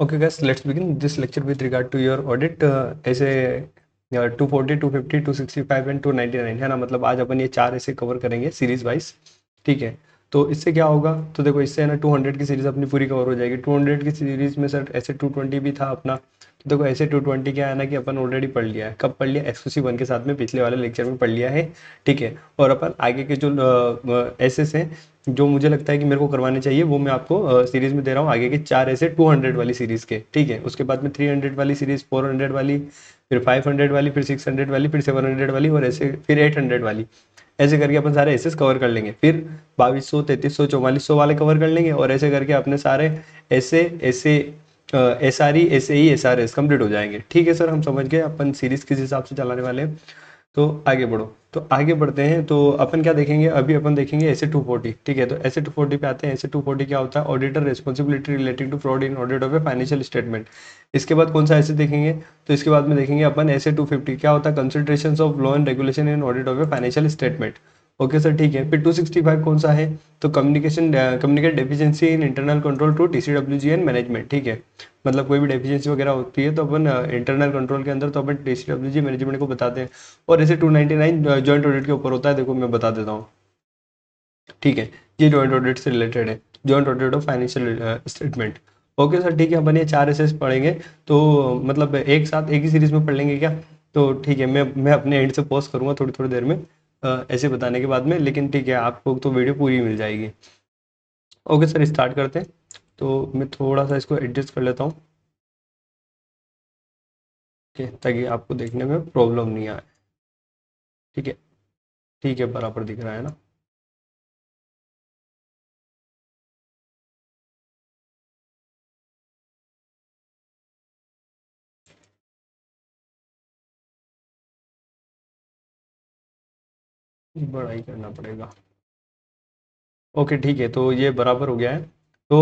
Okay guys, let's begin this lecture with regard to your audit. ऐसे 240, 250, 265 and 299 है ना, मतलब आज अपन ये चार ऐसे कवर करेंगे सीरीज वाइज। ठीक है, तो इससे क्या होगा, तो देखो इससे है ना 200 की सीरीज अपनी पूरी कवर हो जाएगी। 200 की सीरीज में सर ऐसे 220 भी था अपना, तो देखो ऐसे 220 क्या है ना कि अपन ऑलरेडी पढ़ लिया है। कब पढ़ लिया? एक्सक्लूसिव वन के साथ में पिछले वाले लेक्चर में पढ़ लिया है। ठीक है, और अपन आगे के जो ऐसे हैं जो मुझे लगता है कि मेरे को करवाने चाहिए वो मैं आपको सीरीज में दे रहा हूँ। आगे के चार ऐसे 200 वाली सीरीज के, ठीक है। उसके बाद में 300 वाली सीरीज, 400 वाली, फिर 500 वाली, फिर 600 वाली, फिर 700 वाली, और ऐसे फिर 800 वाली। ऐसे करके अपन सारे एसेस कवर कर लेंगे। फिर 2200, 3300, 4400 वाले कवर कर लेंगे, और ऐसे करके अपने सारे ऐसे ऐसे S R E, S A, S R S complete हो जाएंगे। ठीक है सर, हम समझ गए अपन सीरीज किस हिसाब से चलाने वाले हैं। तो आगे बढ़ो, तो आगे बढ़ते हैं। तो अपन क्या देखेंगे अभी? अपन देखेंगे ऐसे 240। ठीक है, तो ऐसे 240 पे आते हैं। ऐसे 240 क्या होता है? Auditor responsibility relating to fraud in audit of a financial statement. इसके बाद कौन सा ऐसे देखेंगे? तो इसके बाद में देखेंगे अपन ऐसे 250 क्या होता है? Considerations of law and regulation in audit of a financial statement. Okay sir, ठीक है। फिर 265 कौन सा है? तो communicate deficiency in internal control to TCWG and management. ठीक है, मतलब कोई भी डेफिशिएंसी वगैरह होती है तो अपन इंटरनल कंट्रोल के अंदर तो अपन टीसीडब्ल्यूजी मैनेजमेंट को बताते हैं। और ऐसे 299 जॉइंट ऑडिट के ऊपर होता है। देखो मैं बता देता हूँ, ठीक है। ये जॉइंट ऑडिट से रिलेटेड है, joint audit of financial statement. Okay sir, ठीक है। अपन ये चार एसेस पढ़ेंगे, तो मतलब एक साथ एक ही सीरीज में पढ़ लेंगे क्या? तो ठीक है, मैं अपने एंड से पॉज करूंगा थोड़ी थोड़ी देर में ऐसे बताने के बाद में, लेकिन ठीक है आपको तो वीडियो पूरी मिल जाएगी। ओके सर, स्टार्ट करते हैं। तो मैं थोड़ा सा इसको एडजस्ट कर लेता हूँ, ठीक है, ताकि आपको देखने में प्रॉब्लम नहीं आए। ठीक है, ठीक है, बराबर दिख रहा है ना? बड़ा ही करना पड़ेगा। ओके ठीक है, तो ये बराबर हो गया है। तो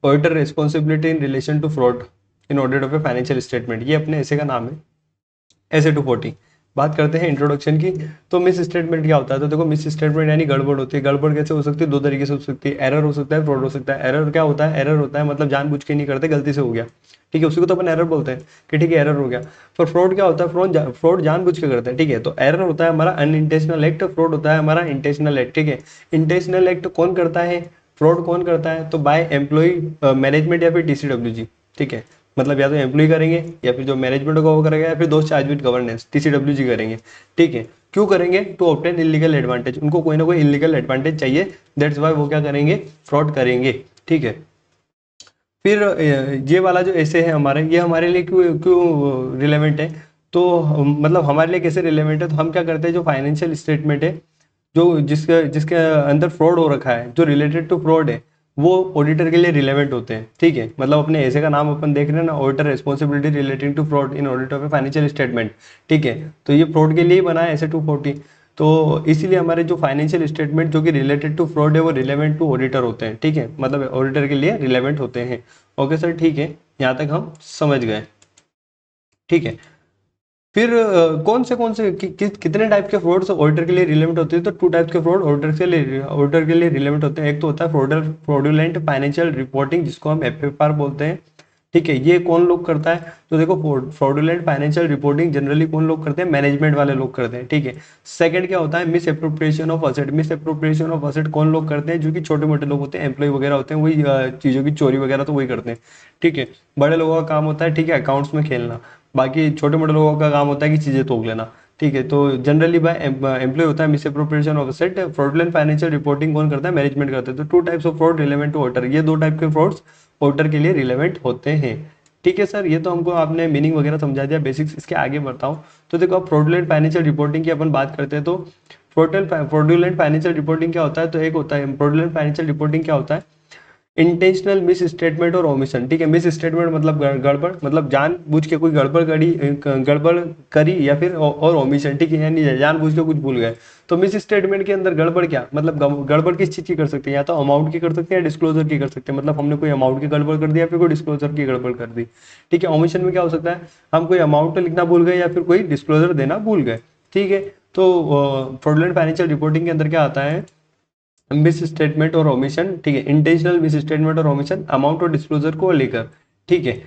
auditor responsibility in relation to fraud in audit of a financial statement, ये अपने ऐसे का नाम है, ऐसे 240। बात करते हैं इंट्रोडक्शन की। तो मिस स्टेटमेंट क्या होता है? तो देखो मिस स्टेटमेंट यानी गड़बड़ होती है। गड़बड़ कैसे हो सकती है? दो तरीके से हो सकती है। एरर हो सकता है, फ्रॉड हो सकता है। एरर क्या होता है? एरर होता है मतलब जानबूझ के नहीं करते, गलती से हो गया। ठीक है, उसी को तो अपन एरर बोलते हैं कि ठीक है एरर हो गया। पर फ्रॉड क्या होता है? फ्रॉड जानबूझ के करते हैं। ठीक है, तो एरर होता है हमारा अनइंटेंशनल एक्ट, फ्रॉड होता है हमारा इंटेंशनल एक्ट। ठीक है, इंटेंशनल एक्ट कौन करता है? फ्रॉड कौन करता है? तो बाय एम्प्लॉय मैनेजमेंट या फिर टीसीडब्ल्यूजी। ठीक है, मतलब या तो एम्प्लॉय करेंगे, या फिर जो मैनेजमेंट होगा वो करेगा, या फिर दोस्त चार्ज विद गवर्नेंस टीसीडब्ल्यूजी करेंगे। ठीक है, क्यों करेंगे? टू ऑब्टेन इलीगल एडवांटेज, उनको कोई ना कोई इलीगल एडवांटेज चाहिए, दैट्स वाई वो क्या करेंगे? फ्रॉड करेंगे। ठीक है, फिर ये वाला जो ऐसे है हमारे, ये हमारे लिए क्यों क्यों रिलेवेंट है? तो मतलब हमारे लिए कैसे रिलेवेंट है? तो हम क्या करते हैं, जो फाइनेंशियल स्टेटमेंट है, जो जिसके जिसके अंदर फ्रॉड हो रखा है, जो रिलेटेड टू फ्रॉड है, वो ऑडिटर के लिए रिलेवेंट होते हैं। ठीक है, मतलब अपने ऐसे का नाम अपन देख रहे हैं ना, auditor responsibility relating to fraud in audit of a financial statement. ठीक है, तो ये फ्रॉड के लिए ही बना है ऐसे 240। तो इसीलिए हमारे जो फाइनेंशियल स्टेटमेंट जो कि रिलेटेड टू फ्रॉड है वो रिलेवेंट टू ऑडिटर होते हैं। ठीक है, मतलब ऑडिटर के लिए रिलेवेंट होते हैं। ओके सर, ठीक है, यहाँ तक हम समझ गए। ठीक है, फिर कौन से कितने टाइप के फ्रॉड्स ऑडिटर के लिए रिलेवेंट होते हैं? तो टू टाइप्स के फ्रॉड ऑडिटर के लिए रिलेवेंट होते हैं। एक तो होता है फ्रॉडुलेंट फाइनेंशियल रिपोर्टिंग, जिसको हम एफएफआर बोलते हैं। ठीक है, ये कौन लोग करता है? तो देखो फ्रॉडुलेंट फाइनेंशियल रिपोर्टिंग जनरली कौन लोग करते हैं? मैनेजमेंट वाले लोग करते हैं। ठीक है, सेकंड क्या होता है? Misappropriation of asset. Miss appropriation of asset कौन लोग करते हैं? जो कि छोटे मोटे लोग होते हैं, एम्प्लॉय वगैरह होते हैं, वही चीज़ों की चोरी वगैरह तो वही करते हैं। ठीक है, बड़े लोगों का काम होता है, ठीक है, अकाउंट्स में खेलना। बाकी छोटे मोटे लोगों का काम होता है कि चीज़ें तोड़ लेना। ठीक है, तो जनरली बाय एम्प्लॉय होता है misappropriation of asset. Fraudulent financial reporting कौन करता है? मैनेजमेंट करते हैं। तो two types of fraud relevant to auditor, ये दो टाइप के फ्रॉड्स ऑडिटर के लिए रिलेवेंट होते हैं। ठीक है सर, ये तो हमको आपने मीनिंग वगैरह समझा दिया, बेसिक्स। इसके आगे बढ़ता हूँ। तो देखो अब फ्रॉडुलेंट फाइनेंशियल रिपोर्टिंग की अपन बात करते हैं। तो फ्रॉडुलेंट फाइनेंशियल रिपोर्टिंग क्या होता है? तो एक होता है फ्रॉडुलेंट फाइनेंशियल रिपोर्टिंग क्या होता है? इंटेंशनल मिस स्टेटमेंट और ओमिशन। ठीक है, मिस स्टेटमेंट मतलब गड़बड़, मतलब जानबूझ के कोई गड़बड़ करी, या फिर और ओमिशन। ठीक है, यानी जानबूझ के कुछ भूल गए। तो मिस स्टेटमेंट के अंदर गड़बड़ क्या मतलब? गड़बड़ किस चीज़ की कर सकते हैं? या तो अमाउंट की कर सकते हैं, या डिस्क्लोजर की कर सकते हैं, मतलब हमने कोई अमाउंट की गड़बड़ कर दी, या फिर कोई डिस्क्लोजर की गड़बड़ कर दी। ठीक है, ओमिशन में क्या हो सकता है? हम कोई अमाउंट लिखना भूल गए, या फिर कोई डिस्क्लोजर देना भूल गए। ठीक है, तो फ्रॉडुलेंट फाइनेंशियल रिपोर्टिंग के अंदर क्या आता है? मिस स्टेटमेंट और ओमिशन। ठीक है, इंटेंशनल मिस स्टेटमेंट और ओमिशन अमाउंट और डिस्क्लोजर को लेकर। ठीक है।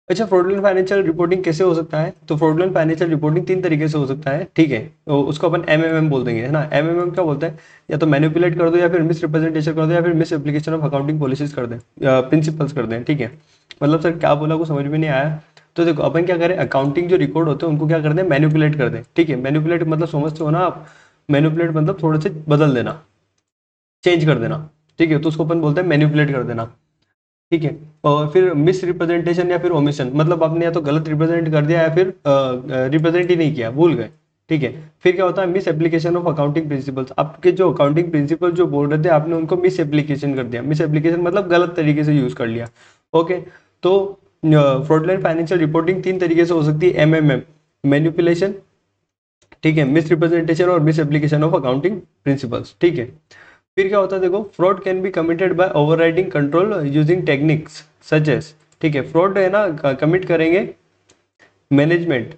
अच्छा, फ्रॉडुलेंट फाइनेंशियल रिपोर्टिंग कैसे हो सकता है? तो फ्रॉडुलेंट फाइनेंशियल रिपोर्टिंग 3 तरीके से हो सकता है, ठीक है। तो उसको अपन एमएमएम बोल देंगे, है ना। एमएमएम क्या बोलता है? या तो मैनिपुलेट कर दो, या फिर मिस रिप्रेजेंटेशन कर दो, या फिर miss application of accounting policies कर दें, प्रिंसिपल्स कर दें, ठीक है। मतलब सर क्या बोला, को समझ में नहीं आया। तो देखो अपन क्या करें, अकाउंटिंग जो रिकॉर्ड होते हैं उनको क्या कर दें, मैनिपुलेट कर दें, ठीक है। मैनिपुलेट मतलब समझते हो ना आप? मैनिपुलेट मतलब थोड़े से बदल देना, चेंज कर देना, ठीक है। तो उसको अपन बोलते हैं मैनिपुलेट कर देना, ठीक है। और फिर मिस रिप्रेजेंटेशन या फिर ओमिशन, मतलब आपने या तो गलत रिप्रेजेंट कर दिया या फिर रिप्रेजेंट ही नहीं किया, भूल गए, ठीक है। फिर क्या होता है, miss application of accounting principles, आपके जो अकाउंटिंग प्रिंसिपल जो बोल रहे थे आपने उनको मिस एप्लीकेशन कर दिया। मिस एप्लीकेशन मतलब गलत तरीके से यूज कर लिया, ओके। तो फ्रॉडलेंट फाइनेंशियल रिपोर्टिंग 3 तरीके से हो सकती है, एमएमएम, मैनिपुलेशन, ठीक है, मिस रिप्रेजेंटेशन और misapplication of accounting principles, ठीक है। फिर क्या होता है, देखो, fraud can be committed by overriding control using techniques such as, ठीक है। फ्रॉड है ना कमिट करेंगे मैनेजमेंट,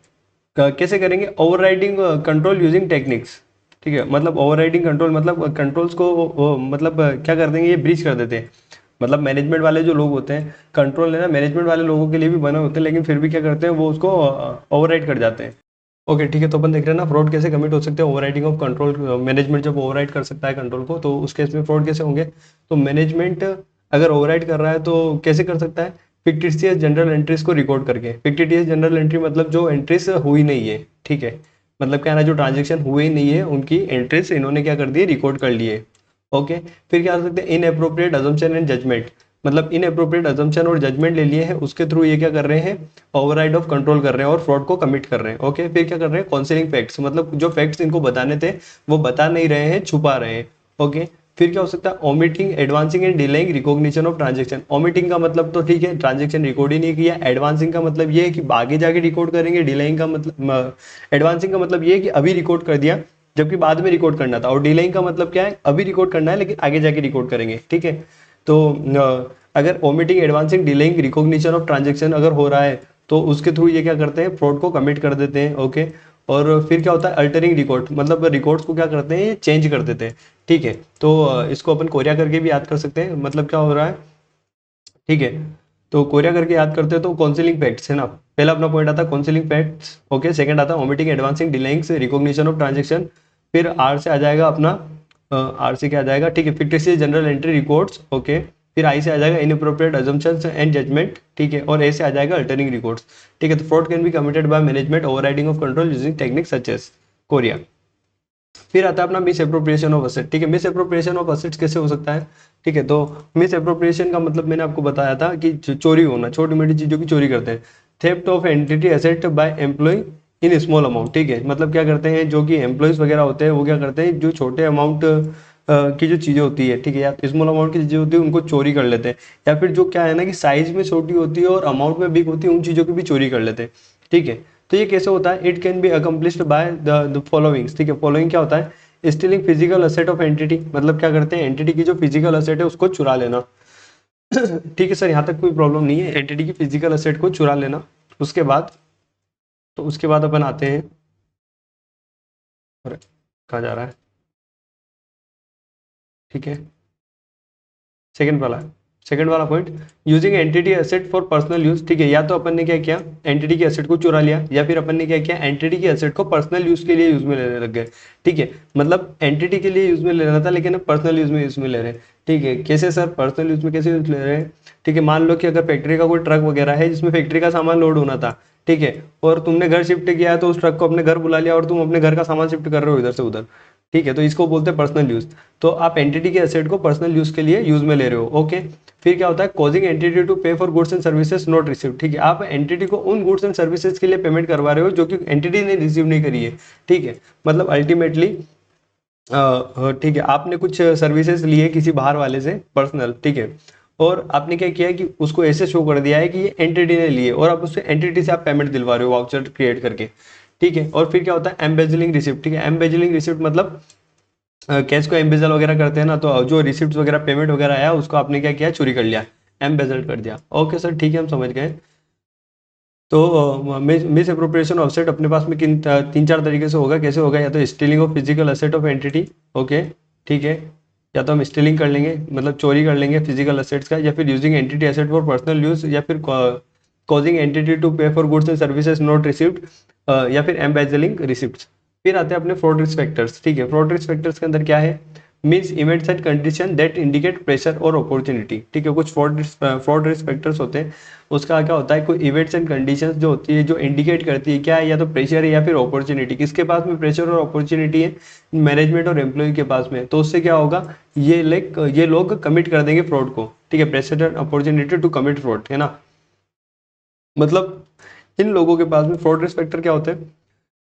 कैसे करेंगे, ओवरराइडिंग कंट्रोल यूजिंग टेक्निक्स, ठीक है। मतलब ओवरराइडिंग कंट्रोल मतलब कंट्रोल्स को मतलब क्या कर देंगे, ये ब्रीच कर देते हैं। मतलब मैनेजमेंट वाले जो लोग होते हैं, कंट्रोल है ना मैनेजमेंट वाले लोगों के लिए भी बने होते हैं, लेकिन फिर भी क्या करते हैं, वो उसको ओवरराइड कर जाते हैं। ओके, ठीक है। तो अपन देख रहे हैं ना फ्रॉड कैसे कमिट हो सकते हैं, ओवरराइडिंग ऑफ कंट्रोल। मैनेजमेंट जब ओवरराइड कर सकता है कंट्रोल को, तो उस केस में फ्रॉड कैसे होंगे? तो मैनेजमेंट अगर ओवरराइड कर रहा है तो कैसे कर सकता है, फिक्टिशियस जनरल एंट्रीज को रिकॉर्ड करके। फिक्टिशियस जनरल एंट्री मतलब जो एंट्रीज हुई नहीं है, ठीक है। मतलब क्या है ना, जो ट्रांजेक्शन हुए ही नहीं है उनकी एंट्रीज इन्होंने क्या कर दी, रिकॉर्ड कर लिए, ओके। फिर क्या कर सकते हैं, inappropriate assumption and judgement, मतलब इन अप्रोप्रिएट अजम्पशन और जजमेंट ले लिए हैं, उसके थ्रू ये क्या कर रहे हैं, ओवरराइड ऑफ कंट्रोल कर रहे हैं और फ्रॉड को कमिट कर रहे हैं, ओके। फिर क्या कर रहे हैं, काउंसलिंग फैक्ट्स, मतलब जो फैक्ट्स इनको बताने थे वो बता नहीं रहे हैं, छुपा रहे हैं, ओके। फिर क्या हो सकता है, omitting, advancing and delaying recognition of transaction. Omitting का मतलब तो ठीक है, ट्रांजेक्शन रिकॉर्ड ही नहीं किया। एडवांसिंग का मतलब ये है कि आगे जाके रिकॉर्ड करेंगे। डिलेइंग का मतलब, एडवांसिंग का मतलब ये है कि अभी रिकॉर्ड कर दिया जबकि बाद में रिकॉर्ड करना था। और डिलेइंग का मतलब क्या है, अभी रिकॉर्ड करना है लेकिन आगे जाके रिकॉर्ड करेंगे, ठीक है। तो अगर omitting, advancing, delaying recognition of transaction अगर हो रहा है तो उसके थ्रू ये क्या करते हैं, फ्रॉड को कमिट कर देते हैं, ओके। और फिर क्या होता है, अल्टरिंग रिकॉर्ड, मतलब रिकॉर्ड्स को क्या करते हैं, ये चेंज कर देते हैं, ठीक है। तो इसको अपन कोरिया करके भी याद कर सकते हैं, मतलब क्या हो रहा है, ठीक है। तो कोरिया करके याद करते हैं तो काउंसलिंग फैक्ट्स है ना, पहला अपना पॉइंट आता है काउंसलिंग फैक्ट्स, ओके। सेकंड आता है omitting, advancing, delaying recognition of transaction. फिर आर से आ जाएगा अपना, आर से क्या आ जाएगा, ठीक है, fictitious general entry records, okay. फिर आई से आ जाएगा इनअप्रोप्रिएट अजम्पशंस एंड जजमेंट, ठीक है। और ए से आ जाएगा अल्टरिंग रिकॉर्ड्स, ठीक है। तो fraud can be committed by management overriding of control using technique such as कोरिया। फिर आता है अपना मिस एप्रोप्रिएशन ऑफ असेट, ठीक है। मिस एप्रोप्रिएशन ऑफ असेट्स कैसे हो सकता है, ठीक है। तो मिस एप्रोप्रिएशन का मतलब मैंने आपको बताया था कि चोरी होना, छोटी मोटी चीजों की चोरी करते हैं। Theft of entity asset by employ in small amount, ठीक है। मतलब क्या करते हैं, जो कि एम्प्लॉयज वगैरह होते हैं वो क्या करते हैं, जो छोटे अमाउंट की जो चीज़ें होती है, ठीक है, या स्मॉल अमाउंट की चीज़ें होती है उनको चोरी कर लेते हैं। या फिर जो क्या है ना कि साइज में छोटी होती है और अमाउंट में बिग होती है, उन चीज़ों की भी चोरी कर लेते हैं, ठीक है। तो ये कैसे होता है, it can be accomplished by the followings, ठीक है। फॉलोइंग क्या होता है, stealing physical asset of entity, मतलब क्या करते हैं, एंटिटी की जो फिजिकल असेट है उसको चुरा लेना। ठीक है सर, यहाँ तक कोई प्रॉब्लम नहीं है, एंटिटी की फिजिकल असेट को चुरा लेना। उसके बाद, तो उसके बाद अपन आते हैं, अरे कहाँ जा रहा है, ठीक है। सेकंड वाला, सेकंड वाला point, using entity asset for personal use, ठीक है। या तो अपन ने क्या किया, एंटिटी की एसेट को चुरा लिया, या फिर अपन ने क्या किया, एंटिटी की एसेट को पर्सनल यूज के लिए यूज में लेने लग गए, ठीक है। मतलब एंटिटी के लिए यूज में लेना था लेकिन अब पर्सनल यूज में ले रहे हैं, ठीक है। कैसे सर, पर्सनल यूज में कैसे यूज ले रहे हैं, ठीक है। मान लो कि अगर फैक्ट्री का कोई ट्रक वगैरह है जिसमें फैक्ट्री का सामान लोड होना था, ठीक है, और तुमने घर शिफ्ट किया है तो उस ट्रक को अपने घर बुला लिया और तुम अपने घर का सामान शिफ्ट कर रहे हो इधर से उधर, ठीक है। तो इसको बोलते हैं पर्सनल यूज। तो आप एंटिटी के एसेट को पर्सनल यूज के लिए यूज में ले रहे हो, ओके। फिर क्या होता है, कॉजिंग एंटिटी टू पे for goods and services not receive, ठीक है। आप एंटिटी को उन गुड्स एंड सर्विसेज के लिए पेमेंट करवा रहे हो जो कि एंटिटी ने रिसीव नहीं करी है, ठीक है। मतलब अल्टीमेटली, ठीक है, आपने कुछ सर्विसेज लिए किसी बाहर वाले से पर्सनल, ठीक है। और आपने क्या किया कि उसको ऐसे शो कर दिया है कि ये एंटिटी ने लिए, और अब उससे एंटिटी से आप पेमेंट दिलवा रहे हो वाउचर क्रिएट करके, ठीक है। और फिर क्या होता है, एम्बेजलिंग रिसिप्ट, ठीक है। एम्बेजलिंग रिसिप्ट मतलब कैश को एम्बेजल वगैरह करते हैं ना, तो जो रिसिप्ट वगैरह पेमेंट वगैरह आया उसको आपने क्या किया, चोरी कर लिया, एम्बेजल कर दिया, ओके सर, ठीक है, हम समझ गए। तो मिस अप्रोप्रिएशन ऑफ एसेट अपने पास में किन 3-4 तरीके से होगा, कैसे होगा, या तो stealing of physical asset of entity, okay, ठीक है, या तो हम स्टीलिंग कर लेंगे, मतलब चोरी कर लेंगे फिजिकल एसेट्स का, या फिर using entity asset for personal use, या फिर कॉजिंग एंटिटी टू पे for goods and services not received, या फिर एम्बेजलिंग रिसिप्ट्स। फिर आते हैं अपने फ्रॉड रिस्क फैक्टर्स। ठीक है, फ्रॉड रिस्क फैक्टर्स के अंदर क्या है, means events and condition that indicate pressure और अपॉर्चुनिटी। ठीक है, कुछ फ्रॉड रिस्क फैक्टर्स होते हैं, उसका क्या होता है, कोई इवेंट्स एंड कंडीशंस जो होती है जो इंडिकेट करती है क्या है, या तो प्रेशर है या फिर अपॉर्चुनिटी। किसके पास में प्रेशर और अपॉर्चुनिटी है, मैनेजमेंट और एम्प्लॉय के पास में, तो उससे क्या होगा, ये लोग कमिट कर देंगे फ्रॉड को। ठीक है, pressure and opportunity to commit fraud, है ना। मतलब इन लोगों के पास में फ्रॉड रिस्क फैक्टर क्या होते हैं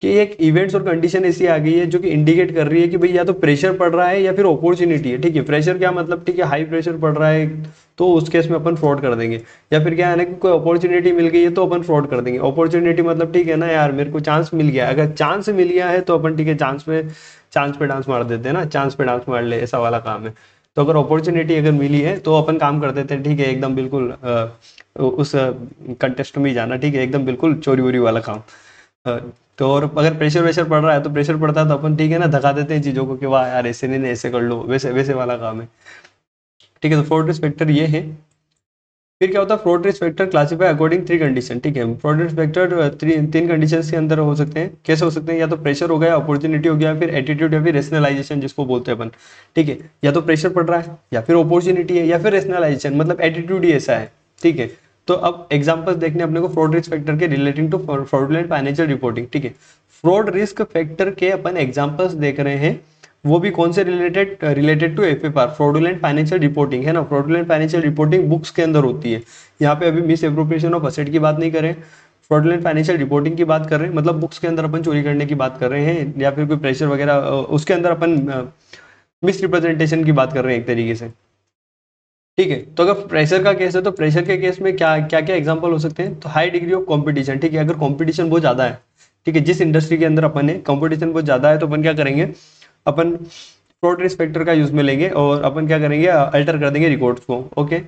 कि एक इवेंट्स और कंडीशन ऐसी आ गई है जो कि इंडिकेट कर रही है कि भाई या तो प्रेशर पड़ रहा है या फिर अपॉर्चुनिटी है। ठीक है, प्रेशर क्या मतलब, ठीक है हाई प्रेशर पड़ रहा है तो उस केस में अपन फ्रॉड कर देंगे, या फिर क्या है ना कि कोई अपॉर्चुनिटी मिल गई है तो अपन फ्रॉड कर देंगे। अपॉर्चुनिटी मतलब ठीक है ना यार, मेरे को चांस मिल गया, अगर चांस मिल गया है तो अपन ठीक है चांस पे डांस मार देते हैं ना, चांस पे डांस मार ले, ऐसा वाला काम है। तो अगर अपॉर्चुनिटी अगर मिली है तो अपन काम कर देते हैं, ठीक है एकदम बिल्कुल उस कंटेस्ट में ही जाना, ठीक है एकदम बिल्कुल चोरी वोरी वाला काम। अ, तो और अगर प्रेशर वेशर पड़ रहा है तो प्रेशर पड़ता है तो अपन ठीक है ना धका देते हैं चीज़ों को कि वाह यार ऐसे नहीं, ऐसे कर लो, वैसे वैसे वाला काम है। ठीक है, तो फ्रॉड रिस्क फैक्टर ये है। फिर क्या होता है, fraud risk factor classify according 3 condition. ठीक है, फ्रॉड रिस्क फैक्टर तीन कंडीशन के अंदर हो सकते हैं। कैसे हो सकते हैं, या तो प्रेशर हो गया, अपॉर्चुनिटी हो गया, फिर एटीट्यूड या फिर रेशनलाइजेशन जिसको बोलते हैं अपन। ठीक है, या तो प्रेशर पड़ रहा है, या फिर अपॉर्चुनिटी है, या फिर रेशनलाइजेशन, मतलब एटीट्यूड ही ऐसा है। ठीक है, तो अब एग्जाम्पल्स देखने अपने को फ्रॉड रिस्क फैक्टर के relating to fraudulent financial reporting. ठीक है, फ्रॉड रिस्क फैक्टर के अपन एग्जाम्पल्स देख रहे हैं, वो भी कौन से related to FFR, fraudulent financial reporting, है ना। फ्रॉडुलेंट फाइनेंशियल रिपोर्टिंग बुक्स के अंदर होती है। यहाँ पे अभी मिस एप्रोप्रिएशन ऑफ असेट की बात नहीं करें, फ्रॉडुलेंट फाइनेंशियल रिपोर्टिंग की बात कर रहे हैं, मतलब बुक्स के अंदर अपन चोरी करने की बात कर रहे हैं, या फिर कोई प्रेशर वगैरह उसके अंदर अपन मिस रिप्रेजेंटेशन की बात कर रहे हैं एक तरीके से। ठीक है, तो अगर प्रेशर का केस है तो प्रेशर के केस में क्या क्या क्या एग्जांपल हो सकते हैं, तो हाई डिग्री ऑफ कंपटीशन। ठीक है, अगर कंपटीशन बहुत ज़्यादा है, ठीक है जिस इंडस्ट्री के अंदर अपन है कंपटीशन बहुत ज़्यादा है, तो अपन क्या करेंगे, अपन फ्रॉड रिस्क फैक्टर का यूज में लेंगे और अपन क्या करेंगे, अल्टर कर देंगे रिकॉर्ड्स को। ओके,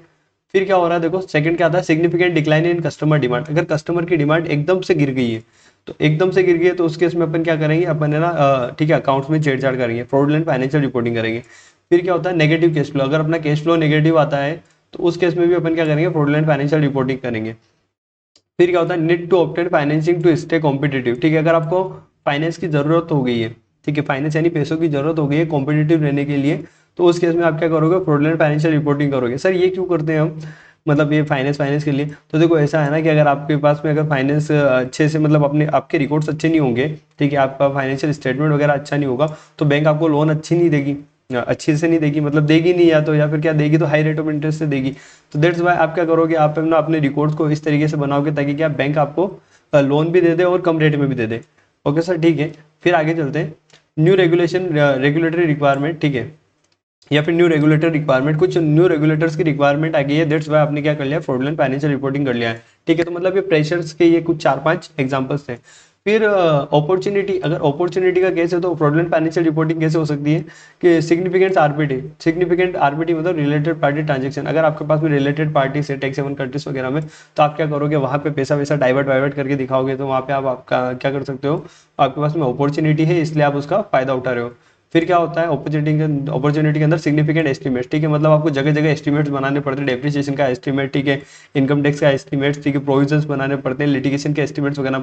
फिर क्या हो रहा है देखो, सेकंड क्या आता है, significant decline in customer demand. अगर कस्टमर की डिमांड एकदम से गिर गई है, तो एकदम से गिर गई है तो उस केस में अपन क्या करेंगे, अपन है ना ठीक है अकाउंट्स में छेड़छाड़ करेंगे, फ्रॉडुलेंट फाइनेंशियल रिपोर्टिंग करेंगे। फिर क्या होता है, नेगेटिव कैश फ्लो, अगर अपना कैश फ्लो नेगेटिव आता है तो उस केस में भी अपन क्या करेंगे, फ्रॉडुलेंट फाइनेंशियल रिपोर्टिंग करेंगे। फिर क्या होता है, need to obtain financing to stay competitive. ठीक है, अगर आपको फाइनेंस की जरूरत हो गई है, ठीक है फाइनेंस यानी पैसों की जरूरत हो गई है कॉम्पिटिटिव रहने के लिए, तो उस केस में आप क्या करोगे, फ्रॉडुलेंट फाइनेंशियल रिपोर्टिंग करोगे। सर ये क्यों करते हैं हम, मतलब ये फाइनेंस फाइनेंस के लिए, तो देखो ऐसा है ना कि अगर आपके पास में अगर फाइनेंस अच्छे से, मतलब अपने आपके रिकॉर्ड्स अच्छे नहीं होंगे, ठीक है आपका फाइनेंशियल स्टेटमेंट वगैरह अच्छा नहीं होगा, तो बैंक आपको लोन अच्छी नहीं देगी, अच्छे से नहीं देगी, मतलब देगी नहीं, या तो या फिर क्या देगी तो हाई रेट ऑफ इंटरेस्ट से देगी। तो दैट्स वाई आप क्या करोगे, आप ना अपने रिकॉर्ड्स को इस तरीके से बनाओगे ताकि क्या बैंक आपको लोन भी दे दे और कम रेट में भी दे दे। ओके सर, ठीक है, फिर आगे चलते हैं। न्यू रेगुलेशन, रेगुलेटरी रिक्वायरमेंट, ठीक है, या फिर न्यू रेगुलेटर रिक्वायरमेंट, कुछ न्यू रेगुलेटर्स की रिक्वायरमेंट आ गई है, दैट्स वाई आपने क्या कर लिया, फ्रॉडुलेंट फाइनेंशियल रिपोर्टिंग कर लिया है। ठीक है, तो मतलब ये प्रेशर्स के ये कुछ 4-5 एग्जांपल्स थे। फिर अपॉर्चुनिटी, अगर अपॉर्चुनिटी का केस है तो फ्रॉडुलेंट फाइनेंशियल रिपोर्टिंग कैसे हो सकती है कि सिग्निफिकेंट आरपीटी, सिग्निफिकेंट आरपीटी मतलब रिलेटेड पार्टी ट्रांजेक्शन, अगर आपके पास में रिलेटेड पार्टी से टैक्स हेवन कंट्रीज वगैरह में, तो आप क्या करोगे, वहाँ पे पैसा वैसा डाइवर्ट वाइवर्ट करके दिखाओगे, तो वहाँ पे आप आपका क्या कर सकते हो, आपके पास में अपॉर्चुनिटी है इसलिए आप उसका फायदा उठा रहे हो। फिर क्या होता है, अपॉर्चुनिटी के अंदर सिग्निफिकेंट एस्टीमेट, ठीक है मतलब आपको जगह जगह एस्टीमेट्स बनाने पड़ते हैं, डेप्रिसिएशन का एस्टीमेट, ठीक है इनकम टैक्स का एस्टीमेट, ठीक है प्रोविजंस बनाने पड़ते हैं, लिटिगेशन के एस्टीमेट्स वगैरह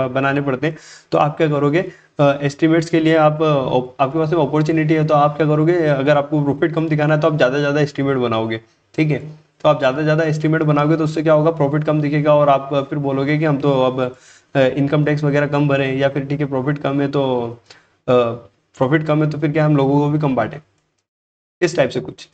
बनाने पड़ते हैं। तो आप क्या करोगे, एस्टीमेट्स के लिए आप आपके पास में अपॉर्चुनिटी है तो आप क्या करोगे, अगर आपको प्रॉफिट कम दिखाना है तो आप ज़्यादा से ज़्यादा एस्टीमेट बनाओगे। ठीक है, तो आप ज़्यादा से ज़्यादा एस्टीमेट बनाओगे तो उससे क्या होगा, प्रॉफिट कम दिखेगा और आप फिर बोलोगे कि हम तो अब इनकम टैक्स वगैरह कम भरें, या फिर ठीक है प्रॉफिट कम है तो प्रॉफिट कम है तो फिर क्या हम लोगों को भी कम बांटें, इस टाइप से कुछ।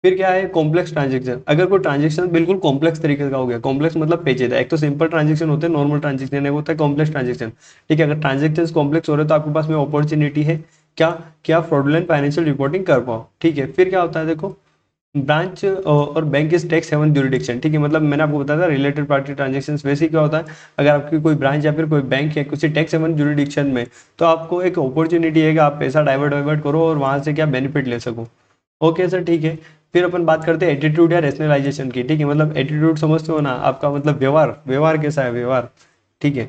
फिर क्या है, कॉम्प्लेक्स ट्रांजेक्शन, अगर कोई ट्रांजेक्शन बिल्कुल कॉम्प्लेक्स तरीके का हो गया, कॉम्प्लेक्स मतलब पेचीदा, एक तो सिंपल ट्रांजेक्शन होते हैं, नॉर्मल ट्रांजेक्शन, एक होता है कॉम्प्लेक्स ट्रांजेक्शन। ठीक है, अगर ट्रांजेक्शन कॉम्प्लेक्स हो रहे हैं तो आपके पास में अपॉर्चुनिटी है क्या, क्या फ्रॉडुलेंट फाइनेंशियल रिपोर्टिंग कर पाओ। ठीक है, फिर क्या होता है देखो, ब्रांच और bank is tax haven jurisdiction. ठीक है, मतलब मैंने आपको बताया था रिलेटेड पार्टी ट्रांजेक्शन्स, वैसे ही क्या होता है, अगर आपकी कोई ब्रांच या फिर कोई बैंक है किसी टैक्स हेवन ज्यूरिडिक्शन में, तो आपको एक अपॉर्चुनिटी है कि आप पैसा डाइवर्ट वाइवर्ट करो और वहाँ से क्या बेनिफिट ले सको। ओके सर, ठीक है। फिर अपन बात करते हैं एटीट्यूड या रेशनलाइजेशन की। ठीक है, मतलब एटीट्यूड समझते हो ना, आपका मतलब व्यवहार, व्यवहार कैसा है, व्यवहार। ठीक है,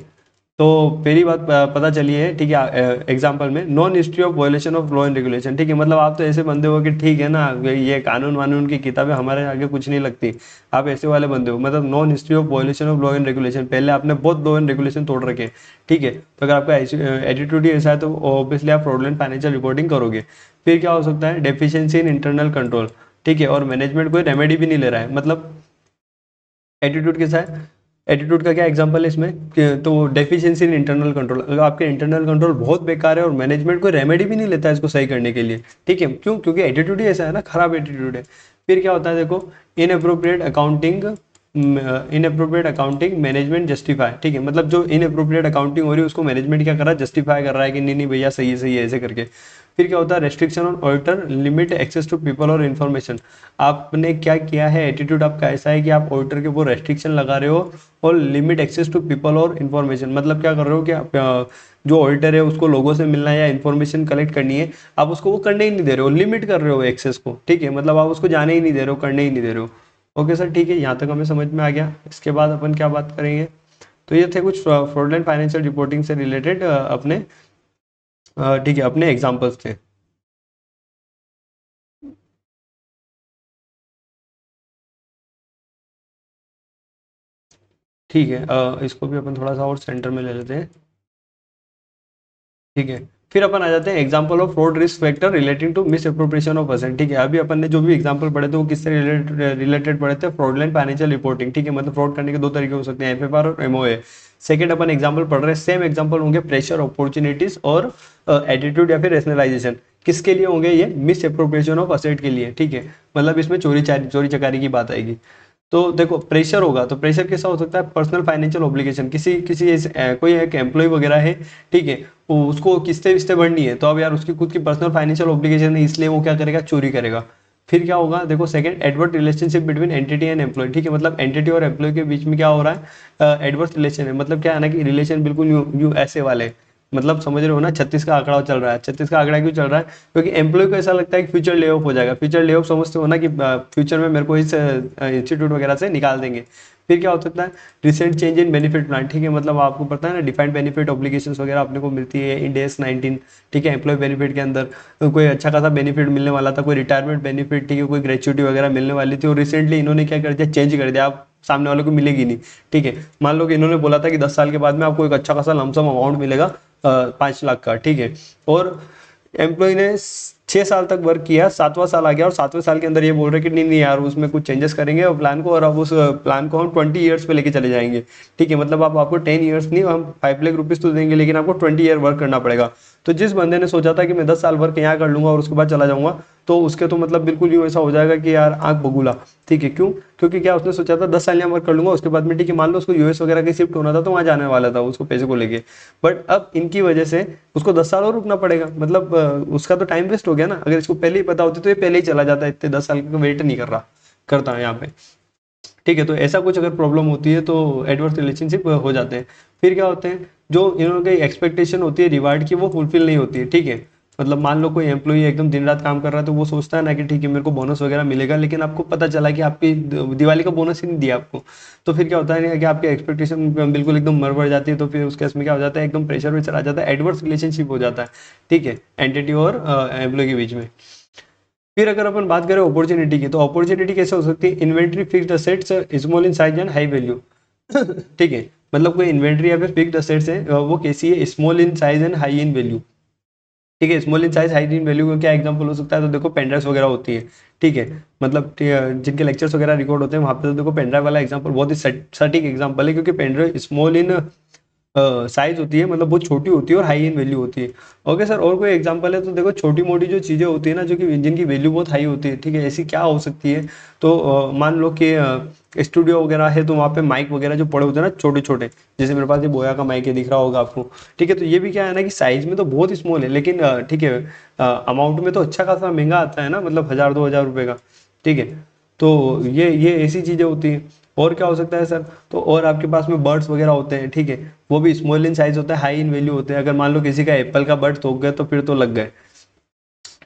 तो पहली बात पता चली है, ठीक है, एग्जाम्पल में non history of violation of law and regulation, ठीक है, मतलब आप तो ऐसे बंदे हो कि ठीक है ना, ये कानून वानून की किताबें हमारे आगे कुछ नहीं लगती, आप ऐसे वाले बंदे हो, मतलब non history of violation of law and regulation, पहले आपने बहुत लॉ एंड रेगुलेशन तोड़ रखे, ठीक है, तो अगर आपका एटीट्यूड ही ऐसा है तो ऑब्वियसली आप फ्रॉडलेंट फाइनेंशियल रिपोर्टिंग करोगे। फिर क्या हो सकता है, डेफिशिएंसी इन इंटरनल कंट्रोल, ठीक है, और मैनेजमेंट कोई रेमेडी भी नहीं ले रहा है, मतलब एटीट्यूड कैसा है, एटीट्यूड का क्या एग्जांपल है इसमें तो डेफिशिएंसी इन इंटरनल कंट्रोल, अगर आपके इंटरनल कंट्रोल बहुत बेकार है और मैनेजमेंट कोई रेमेडी भी नहीं लेता है इसको सही करने के लिए, ठीक है, क्यों, क्योंकि एटीट्यूड ही ऐसा है ना, खराब एटीट्यूड है। फिर क्या होता है देखो, inappropriate accounting, inappropriate accounting management justify, ठीक है, मतलब जो इनअप्रोप्रिएट अकाउंटिंग हो रही है उसको मैनेजमेंट क्या कर रहा है, जस्टिफाई कर रहा है कि नहीं नहीं भैया सही है ऐसे करके। फिर क्या होता है, restriction on auditor limit access to people और इन्फॉर्मेशन, आपने क्या किया है, एटीट्यूड आपका ऐसा है कि आप ऑडिटर के ऊपर रेस्ट्रिक्शन लगा रहे हो और लिमिट एक्सेस टू पीपल और इन्फॉर्मेशन, मतलब क्या कर रहे हो कि आप जो ऑडिटर है उसको लोगों से मिलना है या इन्फॉर्मेशन कलेक्ट करनी है, आप उसको वो करने ही नहीं दे रहे हो, लिमिट कर रहे हो एक्सेस को, ठीक है, मतलब आप उसको जाने ही नहीं दे रहे हो, करने ही नहीं दे रहे हो। ओके सर, ठीक है, यहाँ तक हमें समझ में आ गया। इसके बाद अपन क्या बात करेंगे, तो ये थे कुछ फ्रॉडलेंट फाइनेंशियल रिपोर्टिंग से रिलेटेड अपने ठीक है अपने एग्जाम्पल्स थे। ठीक है, इसको भी अपन थोड़ा सा और सेंटर में ले लेते हैं, ठीक है। फिर अपन आ जाते हैं example of fraud risk factor relating to misappropriation of asset, ठीक है, अभी अपन ने जो भी एग्जांपल पढ़े थे वो किससे रिलेटेड पढ़े थे, फ्रॉडलेंट फाइनेंशियल रिपोर्टिंग, ठीक है, मतलब फ्रॉड करने के दो तरीके हो सकते हैं, एफएफआर और एमओए। सेकंड अपन एग्जांपल पढ़ रहे हैं, सेम एग्जांपल होंगे प्रेशर, अपॉर्चुनिटीज और एटीट्यूड या फिर रेशनलाइजेशन, किसके लिए होंगे ये, मिस अप्रोप्रिएशन ऑफ असेट के लिए, ठीक है, मतलब इसमें चोरी चकारी की बात आएगी। तो देखो प्रेशर होगा, तो प्रेशर कैसा हो सकता है, पर्सनल फाइनेंशियल ऑब्लिगेशन, किसी किसी कोई एक एम्प्लॉय वगैरह है, ठीक है, वो उसको किस्तें विस्तें भरनी है, तो अब यार उसकी खुद की पर्सनल फाइनेंशियल ऑब्लिगेशन है, इसलिए वो क्या करेगा, चोरी करेगा। फिर क्या होगा देखो, second adverse relationship between entity and employ, ठीक है, मतलब एंटिटी और एम्प्लॉय के बीच में क्या हो रहा है, एडवर्स रिलेशन है, मतलब क्या है ना कि रिलेशन बिल्कुल यूं ऐसे वाले, मतलब समझ रहे हो ना, 36 का आंकड़ा चल रहा है, 36 का आंकड़ा क्यों चल रहा है, क्योंकि एम्प्लॉय को ऐसा लगता है कि फ्यूचर ले ऑफ हो जाएगा, फ्यूचर ले ऑफ समझते हो ना कि फ्यूचर में मेरे को इस इंस्टीट्यूट वगैरह से निकाल देंगे। फिर क्या हो सकता है, recent change in benefit plan, ठीक है, मतलब आपको पता है ना डिफाइंड बेनिफिट ऑब्लिगेशन वगैरह अपने को मिलती है इन डेज 19, ठीक है, एम्प्लॉय बेनिफिट के अंदर कोई अच्छा खासा बेनिफिट मिलने वाला था, कोई रिटायरमेंट बेनिफिट, ठीक है, कोई ग्रेचुइटी वगैरह मिलने वाली थी, और रिसेंटली इन्होंने क्या कर दिया, चेंज कर दिया, आप सामने वाले को मिलेगी नहीं, ठीक है, मान लो कि इन्होंने बोला था कि 10 साल के बाद में आपको एक अच्छा खासा लमसम अमाउंट मिलेगा 5 लाख का, ठीक है, और एम्प्लॉय ने 6 साल तक वर्क किया, 7वां साल आ गया और 7वें साल के अंदर ये बोल रहे कि नहीं नहीं यार उसमें कुछ चेंजेस करेंगे और प्लान को, और अब उस प्लान को हम 20 ईयर्स पे लेके चले जाएंगे, ठीक है, मतलब आप आपको 10 ईयर्स नहीं, हम 5 लाख रुपीज तो देंगे लेकिन आपको 20 ईयर वर्क करना पड़ेगा। तो जिस बंदे ने सोचा था कि मैं 10 साल वर्क यहाँ कर लूंगा और उसके बाद चला जाऊंगा, तो उसके तो मतलब बिल्कुल ही ऐसा हो जाएगा कि यार आंख बगुला, ठीक है, क्यों, क्योंकि क्या उसने सोचा था 10 साल यहाँ वर्क कर लूंगा उसके बाद में, ठीक है, मान लो उसको यूएस वगैरह की शिफ्ट होना था तो वहाँ जाने वाला था उसको पैसे को लेके, बट अब इनकी वजह से उसको 10 साल और रुकना पड़ेगा, मतलब उसका तो टाइम वेस्ट हो गया ना, अगर इसको पहले ही पता होती तो ये पहले ही चला जाता, इतने 10 साल का वेट नहीं कर रहा, करता है यहाँ पे, ठीक है, तो ऐसा कुछ अगर प्रॉब्लम होती है तो एडवर्स रिलेशनशिप हो जाते हैं। फिर क्या होते हैं, जो इन्होंने एक्सपेक्टेशन होती है रिवार्ड की वो फुलफिल नहीं होती है, ठीक है, मतलब मान लो कोई एम्प्लॉई एकदम दिन रात काम कर रहा है तो वो सोचता है ना कि ठीक है मेरे को बोनस वगैरह मिलेगा, लेकिन आपको पता चला कि आपकी दिवाली का बोनस ही नहीं दिया आपको, तो फिर क्या होता है कि आपकी एक्सपेक्टेशन बिल्कुल एकदम मर जाती है, तो फिर उस केस में क्या हो जाता है, एकदम प्रेशर वेशर आ जाता है, एडवर्स रिलेशनशिप हो जाता है, ठीक है, एंटिटी और एम्प्लॉय के बीच में। फिर अगर अपन बात करें अपॉर्चुनिटी की, तो अपॉर्चुनिटी कैसे हो सकती है, inventory fixed assets small in size and high value, ठीक है, मतलब कोई इन्वेंट्री या फिर फिक्स्ड असेट्स है वो कैसी है, small in size and high in value, ठीक है, small in size high in value का क्या एग्जांपल हो सकता है, तो देखो पेनड्राइव्स वगैरह होती है, ठीक है, मतलब जिनके लेक्चर्स वगैरह रिकॉर्ड होते हैं वहां पे तो देखो पेनड्राइव वाला एग्जांपल बहुत ही सटीक एग्जांपल है, क्योंकि पेनड्राइव स्मॉल इन साइज होती है, मतलब बहुत छोटी होती है और हाई इन वैल्यू होती है। ओके सर, और कोई एग्जांपल है, तो देखो छोटी मोटी जो चीज़ें होती है ना जो कि जिनकी वैल्यू बहुत हाई होती है, ठीक है, ऐसी क्या हो सकती है, तो मान लो कि स्टूडियो वगैरह है तो वहाँ पे माइक वगैरह जो पड़े होते हैं ना छोटे छोटे, जैसे मेरे पास ये बोया का माइक है दिख रहा होगा आपको, ठीक है, तो ये भी क्या है ना कि साइज में तो बहुत स्मॉल है, लेकिन ठीक है अमाउंट में तो अच्छा खासा महंगा आता है ना, मतलब 1000-2000 रुपये का, ठीक है, तो ये ऐसी चीज़ें होती हैं। और क्या हो सकता है सर, तो और आपके पास में बर्ड्स वगैरह होते हैं, ठीक है, वो भी स्मॉल इन साइज होता है, हाई इन वैल्यू होते हैं, अगर मान लो किसी का एप्पल का बर्ड थोक गए तो फिर तो लग गए,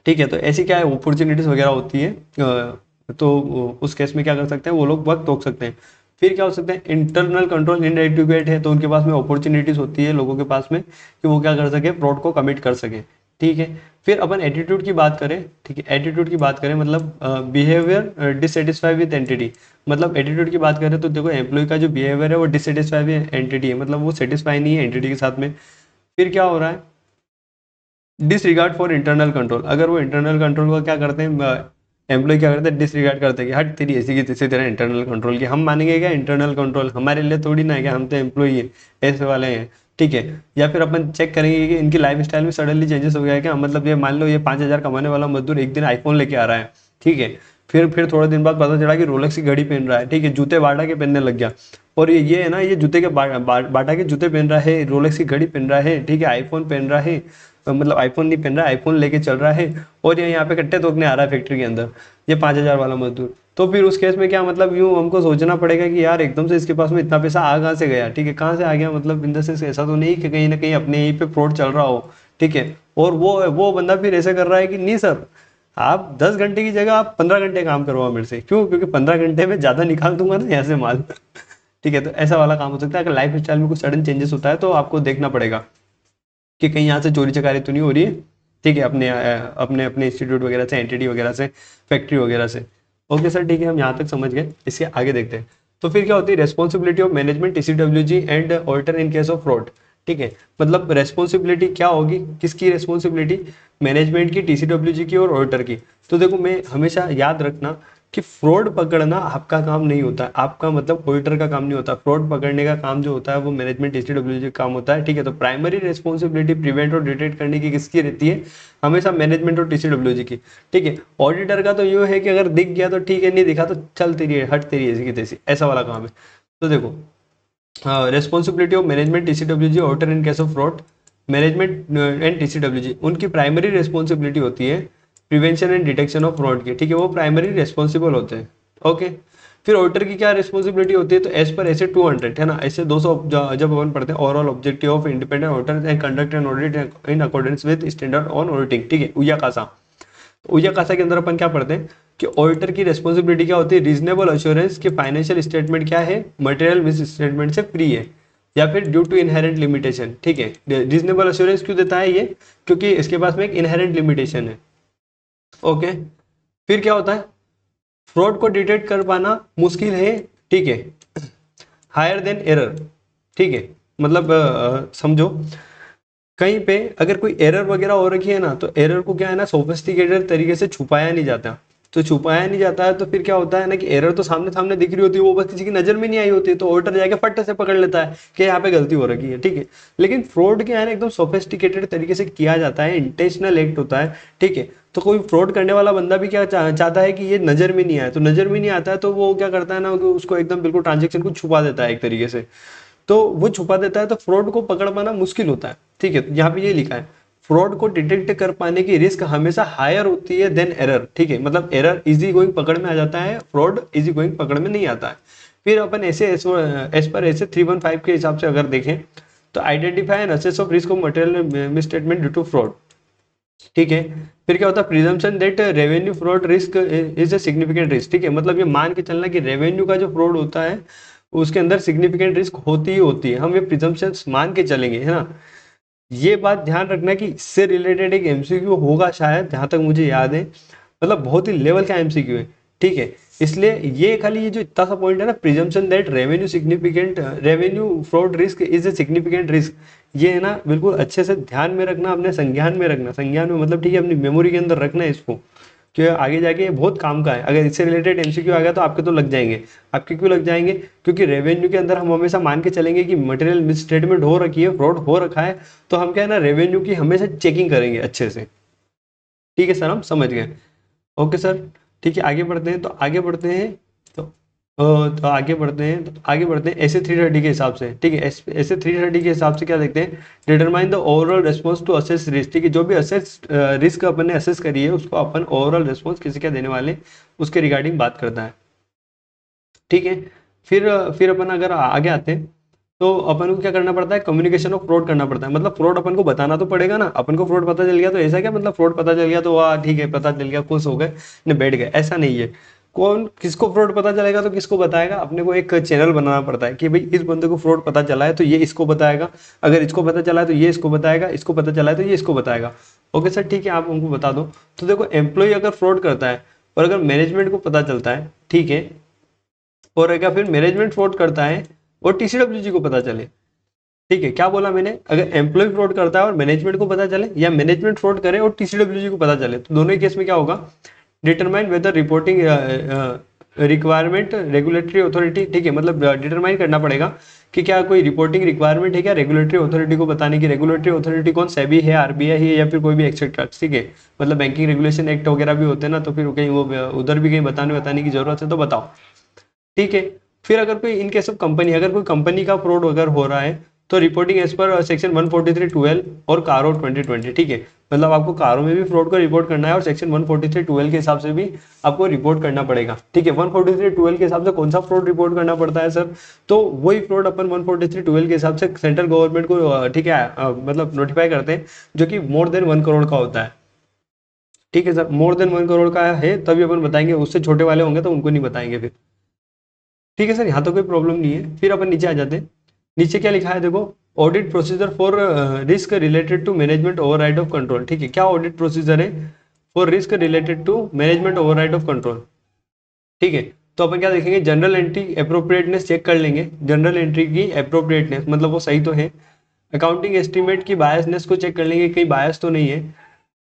ठीक है, तो ऐसी क्या है अपॉर्चुनिटीज वगैरह होती है, तो उस केस में क्या कर सकते हैं वो लोग वक्त रोक सकते हैं। फिर क्या हो सकता है, इंटरनल कंट्रोल इनएडिक्वेट है, तो उनके पास में अपॉर्चुनिटीज होती है लोगों के पास में कि वो क्या कर सके, फ्रॉड को कमिट कर सके। ठीक है, फिर अपन एटीट्यूड की बात करें, ठीक है, एटीट्यूड की बात करें मतलब बिहेवियर डिससेटिस्फाई विद एंटिटी। मतलब एटीट्यूड की बात करें तो देखो एम्प्लॉय का जो बिहेवियर है वो डिससेटिस्फाई विद एंटिटी है, मतलब वो सेटिस्फाई नहीं है एंटिटी के साथ में। फिर क्या हो रहा है, डिसरिगार्ड फॉर इंटरनल कंट्रोल। अगर वो इंटरनल कंट्रोल को क्या करते हैं, एम्प्लॉय क्या करते हैं, डिसरिगार्ड करते हैं कि हट तेरी ऐसी की तैसी, तेरा इंटरनल कंट्रोल की हम मानेंगे क्या, इंटरनल कंट्रोल हमारे लिए थोड़ी ना है, क्या हम तो एम्प्लॉय है, ऐसे वाले हैं। ठीक है, या फिर अपन चेक करेंगे कि इनकी लाइफ स्टाइल में सडनली चेंजेस हो गया है क्या, मतलब ये मान लो ये 5,000 कमाने वाला मजदूर एक दिन आईफोन लेके आ रहा है। ठीक है, फिर थोड़े दिन बाद पता चला कि रोलेक्स की घड़ी पहन रहा है। ठीक है, जूते बाटा के पहनने लग गया, और ये है ना, ये जूते के बाटा के जूते पहन रहा है, रोलेक्स की घड़ी पहन रहा है, ठीक है, आईफोन पहन रहा है, मतलब आईफोन नहीं पहन रहा है, आईफोन लेके चल रहा है, और ये यहाँ पे कट्टे ठोकने आ रहा है फैक्ट्री के अंदर, ये 5,000 वाला मजदूर। तो फिर उस केस में क्या, मतलब यूँ हमको सोचना पड़ेगा कि यार एकदम से इसके पास में इतना पैसा आ कहाँ से गया। ठीक है, कहाँ से आ गया, मतलब इन द सेंस ऐसा तो नहीं कि कहीं ना कहीं अपने यहीं पे फ्रॉड चल रहा हो। ठीक है, और वो बंदा फिर ऐसे कर रहा है कि नहीं सर, आप 10 घंटे की जगह आप 15 घंटे काम करवाओ मेरे से, क्यों, क्योंकि 15 घंटे में ज़्यादा निकाल दूंगा ना यहाँ से माल। ठीक है, तो ऐसा वाला काम हो सकता है। अगर लाइफ स्टाइल में कुछ सडन चेंजेस होता है तो आपको देखना पड़ेगा कि कहीं यहाँ से चोरी चकारी तो नहीं हो रही है। ठीक है, अपने अपने अपने इंस्टीट्यूट वगैरह से, एंटिटी वगैरह से, फैक्ट्री वगैरह से। ओके सर, ठीक है, हम यहाँ तक समझ गए, इसके आगे देखते हैं। तो फिर क्या होती है, responsibility of management, TCWG and auditor in case of fraud. ठीक है, मतलब रेस्पॉन्सिबिलिटी क्या होगी, किसकी रेस्पॉन्सिबिलिटी, मैनेजमेंट की, टीसीडब्ल्यूजी की और ऑडिटर की। तो देखो मैं हमेशा याद रखना कि फ्रॉड पकड़ना आपका काम नहीं होता है, आपका मतलब ऑडिटर का काम नहीं होता। फ्रॉड पकड़ने का काम जो होता है वो मैनेजमेंट टीसीडब्ल्यूजी का काम होता है। ठीक है, तो प्राइमरी रिस्पॉन्सिबिलिटी प्रिवेंट और डिटेक्ट करने की किसकी रहती है, हमेशा मैनेजमेंट और टीसीडब्ल्यूजी की। ठीक है, ऑडिटर का तो यूँ है कि अगर दिख गया तो ठीक है, नहीं दिखा तो चल तेरी हट तेरी ऐसी की तैसी, ऐसा वाला काम है। तो देखो responsibility of management, TCWG, auditor in case of fraud, management and TCWG, उनकी प्राइमरी रिस्पॉन्सिबिलिटी होती है prevention and detection of fraud की। ठीक है, वो प्राइमरी रिस्पॉन्सिबल होते हैं। ओके, फिर ऑडिटर की क्या रिस्पॉन्सिबिलिटी होती है, तो एज पर ऐसे 200 है ना, ऐसे 200 जब अपन पढ़ते हैं, overall objective of independent auditor and conduct and audit in accordance with standard on auditing. ठीक है, उया कासा, उया कासा के अंदर अपन क्या पढ़ते हैं कि ऑडिटर की रिस्पॉन्सिबिलिटी क्या होती है, रीजनेबल अश्योरेंस कि फाइनेंशियल स्टेटमेंट क्या है, मटेरियल मिस स्टेटमेंट से फ्री है, या फिर ड्यू टू इनहेरेंट लिमिटेशन। ठीक है, रीजनेबल अश्योरेंस क्यों देता है ये, क्योंकि इसके पास में एक इनहेरेंट लिमिटेशन है। ओके, फिर क्या होता है, फ्रॉड को डिटेक्ट कर पाना मुश्किल है। ठीक है, हायर देन एरर। ठीक है, मतलब समझो कहीं पे अगर कोई एरर वगैरह हो रखी है ना, तो एरर को क्या है ना, सोफिस्टिकेटेड तरीके से छुपाया नहीं जाता। तो छुपाया नहीं जाता है तो फिर क्या होता है ना कि एरर तो सामने सामने दिख रही होती है, वो बस किसी की नजर में नहीं आई होती है, तो ऑडिटर जाके फट से पकड़ लेता है कि यहाँ पे गलती हो रखी है। ठीक है, लेकिन फ्रॉड क्या है ना, एकदम सोफिस्टिकेटेड तरीके से किया जाता है, इंटेंशनल एक्ट होता है। ठीक है, तो कोई फ्रॉड करने वाला बंदा भी क्या चाहता है कि ये नजर में नहीं आए, तो नजर में नहीं आता है तो वो क्या करता है ना कि उसको एकदम बिल्कुल ट्रांजेक्शन को छुपा देता है एक तरीके से। तो वो छुपा देता है, तो फ्रॉड को पकड़ पाना मुश्किल होता है। ठीक है, तो यहाँ पे ये लिखा है, फ्रॉड को डिटेक्ट कर पाने की रिस्क हमेशा हायर होती है देन एरर। ठीक है, मतलब एरर इजी गोइंग पकड़ में आ जाता है, फ्रॉड इजी गोइंग पकड़ में नहीं आता है। फिर अपन ऐसे एज पर ऐसे 315 के हिसाब से अगर देखें तो identify and assess of risk of material misstatement due to fraud. ठीक है, फिर क्या होता है, presumption that revenue fraud risk is a significant risk. ठीक है, मतलब ये मान के चलना कि रेवेन्यू का जो फ्रॉड होता है उसके अंदर सिग्निफिकेंट रिस्क होती ही होती है, हम ये प्रिजम्पशन मान के चलेंगे, है ना। ये बात ध्यान रखना कि इससे रिलेटेड एक एमसीक्यू होगा शायद, जहां तक मुझे याद है, मतलब बहुत ही लेवल का एमसीक्यू है। ठीक है, इसलिए ये खाली ये जो इतना सा पॉइंट है ना, presumption that revenue significant revenue fraud risk is a significant risk, ये है ना बिल्कुल अच्छे से ध्यान में रखना, अपने संज्ञान में रखना, संज्ञान में मतलब ठीक है अपनी मेमोरी के अंदर रखना है इसको, कि आगे जाके ये बहुत काम का है। अगर इससे रिलेटेड एमसीक्यू आ गया तो आपके तो लग जाएंगे। आपके क्यों लग जाएंगे, क्योंकि रेवेन्यू के अंदर हम हमेशा मान के चलेंगे कि मटेरियल मिसस्टेटमेंट हो रखी है, फ्रॉड हो रखा है, तो हम क्या है ना रेवेन्यू की हमेशा चेकिंग करेंगे अच्छे से। ठीक है सर, हम समझ गए। ओके सर, ठीक है, आगे बढ़ते हैं, तो आगे बढ़ते हैं, तो तो आगे बढ़ते हैं, तो आगे बढ़ते हैं ऐसे 330 के हिसाब से। ठीक है, ऐसे 330 के हिसाब से क्या देखते हैं, determine the overall response to assess risk. ठीक है, जो भी असेस रिस्क अपन ने असेस करी है उसको अपन ओवरऑल रिस्पॉन्स किसी का देने वाले, उसके रिगार्डिंग बात करता है। ठीक है, फिर अपन अगर आगे आते हैं तो अपन को क्या करना पड़ता है, कम्युनिकेशन ऑफ फ्रॉड करना पड़ता है। मतलब फ्रॉड अपन को बताना तो पड़ेगा ना, अपन को फ्रॉड पता चल गया तो ऐसा क्या, मतलब फ्रॉड पता चल गया तो वाह ठीक है पता चल गया खुश हो गए ने बैठ गए, ऐसा नहीं है। कौन किसको फ्रॉड पता चलेगा तो किसको बताएगा, अपने को एक चैनल बनाना पड़ता है कि भाई इस बंदे को फ्रॉड पता चला है तो ये इसको बताएगा, अगर इसको पता चला है तो ये इसको बताएगा, इसको पता चला है तो ये इसको बताएगा। ओके सर ठीक है, आप उनको बता दो। तो देखो एम्प्लॉय अगर फ्रॉड करता है और अगर मैनेजमेंट को पता चलता है, ठीक है, और अगर फिर मैनेजमेंट फ्रॉड करता है और टीसीडब्ल्यूजी को पता चले, ठीक है, क्या बोला मैंने, अगर एम्प्लॉय फ्रॉड करता है और मैनेजमेंट को पता चले या मैनेजमेंट फ्रॉड करे और टीसीडब्ल्यूजी को पता चले, तो दोनों ही केस में क्या होगा, determine whether reporting requirement regulatory authority, ठीक है, मतलब डिटरमाइन करना पड़ेगा कि क्या कोई रिपोर्टिंग रिक्वायरमेंट है क्या रेगुलेटरी अथॉरिटी को बताने की। रेगुलेटरी अथॉरिटी कौन, सेबी है, आरबीआई है या फिर कोई भी एक्सेट्रा, ठीक है, मतलब बैंकिंग रेगुलेशन एक्ट वगैरह भी होते हैं ना, तो फिर कहीं वो उधर भी कहीं बताने की जरूरत है तो बताओ, ठीक है। फिर अगर कोई इन केस ऑफ कंपनी, अगर कोई कंपनी का फ्रॉड अगर हो रहा है तो रिपोर्टिंग एज पर सेक्शन 143(12) और कारो 2020, ठीक है, मतलब आपको कारो में भी फ्रॉड को रिपोर्ट करना है और सेक्शन 143(12) के हिसाब से भी आपको रिपोर्ट करना पड़ेगा, ठीक है। 143(12) के हिसाब से कौन सा फ्रॉड रिपोर्ट करना पड़ता है सर, तो वही फ्रॉड अपन 143(12) के हिसाब से सेंट्रल गवर्नमेंट को ठीक है मतलब नोटिफाई करते हैं, जो कि मोर देन 1 करोड़ का होता है, ठीक है सर, मोर देन 1 करोड़ का है तभी अपन बताएंगे, उससे छोटे वाले होंगे तो उनको नहीं बताएंगे फिर, ठीक है सर, यहाँ तो कोई प्रॉब्लम नहीं है। फिर अपन नीचे आ जाते हैं, नीचे क्या लिखा है देखो, audit procedure for risk related to management override of control, ठीक है, क्या ऑडिट प्रोसीजर है, for risk related to management override of control, ठीक है। तो अपन क्या देखेंगे, जनरल एंट्री अप्रोप्रिएटनेस चेक कर लेंगे, जनरल एंट्री की अप्रोप्रिएटनेस मतलब वो सही तो है, अकाउंटिंग एस्टिमेट की बायसनेस को चेक कर लेंगे कहीं बायस तो नहीं है,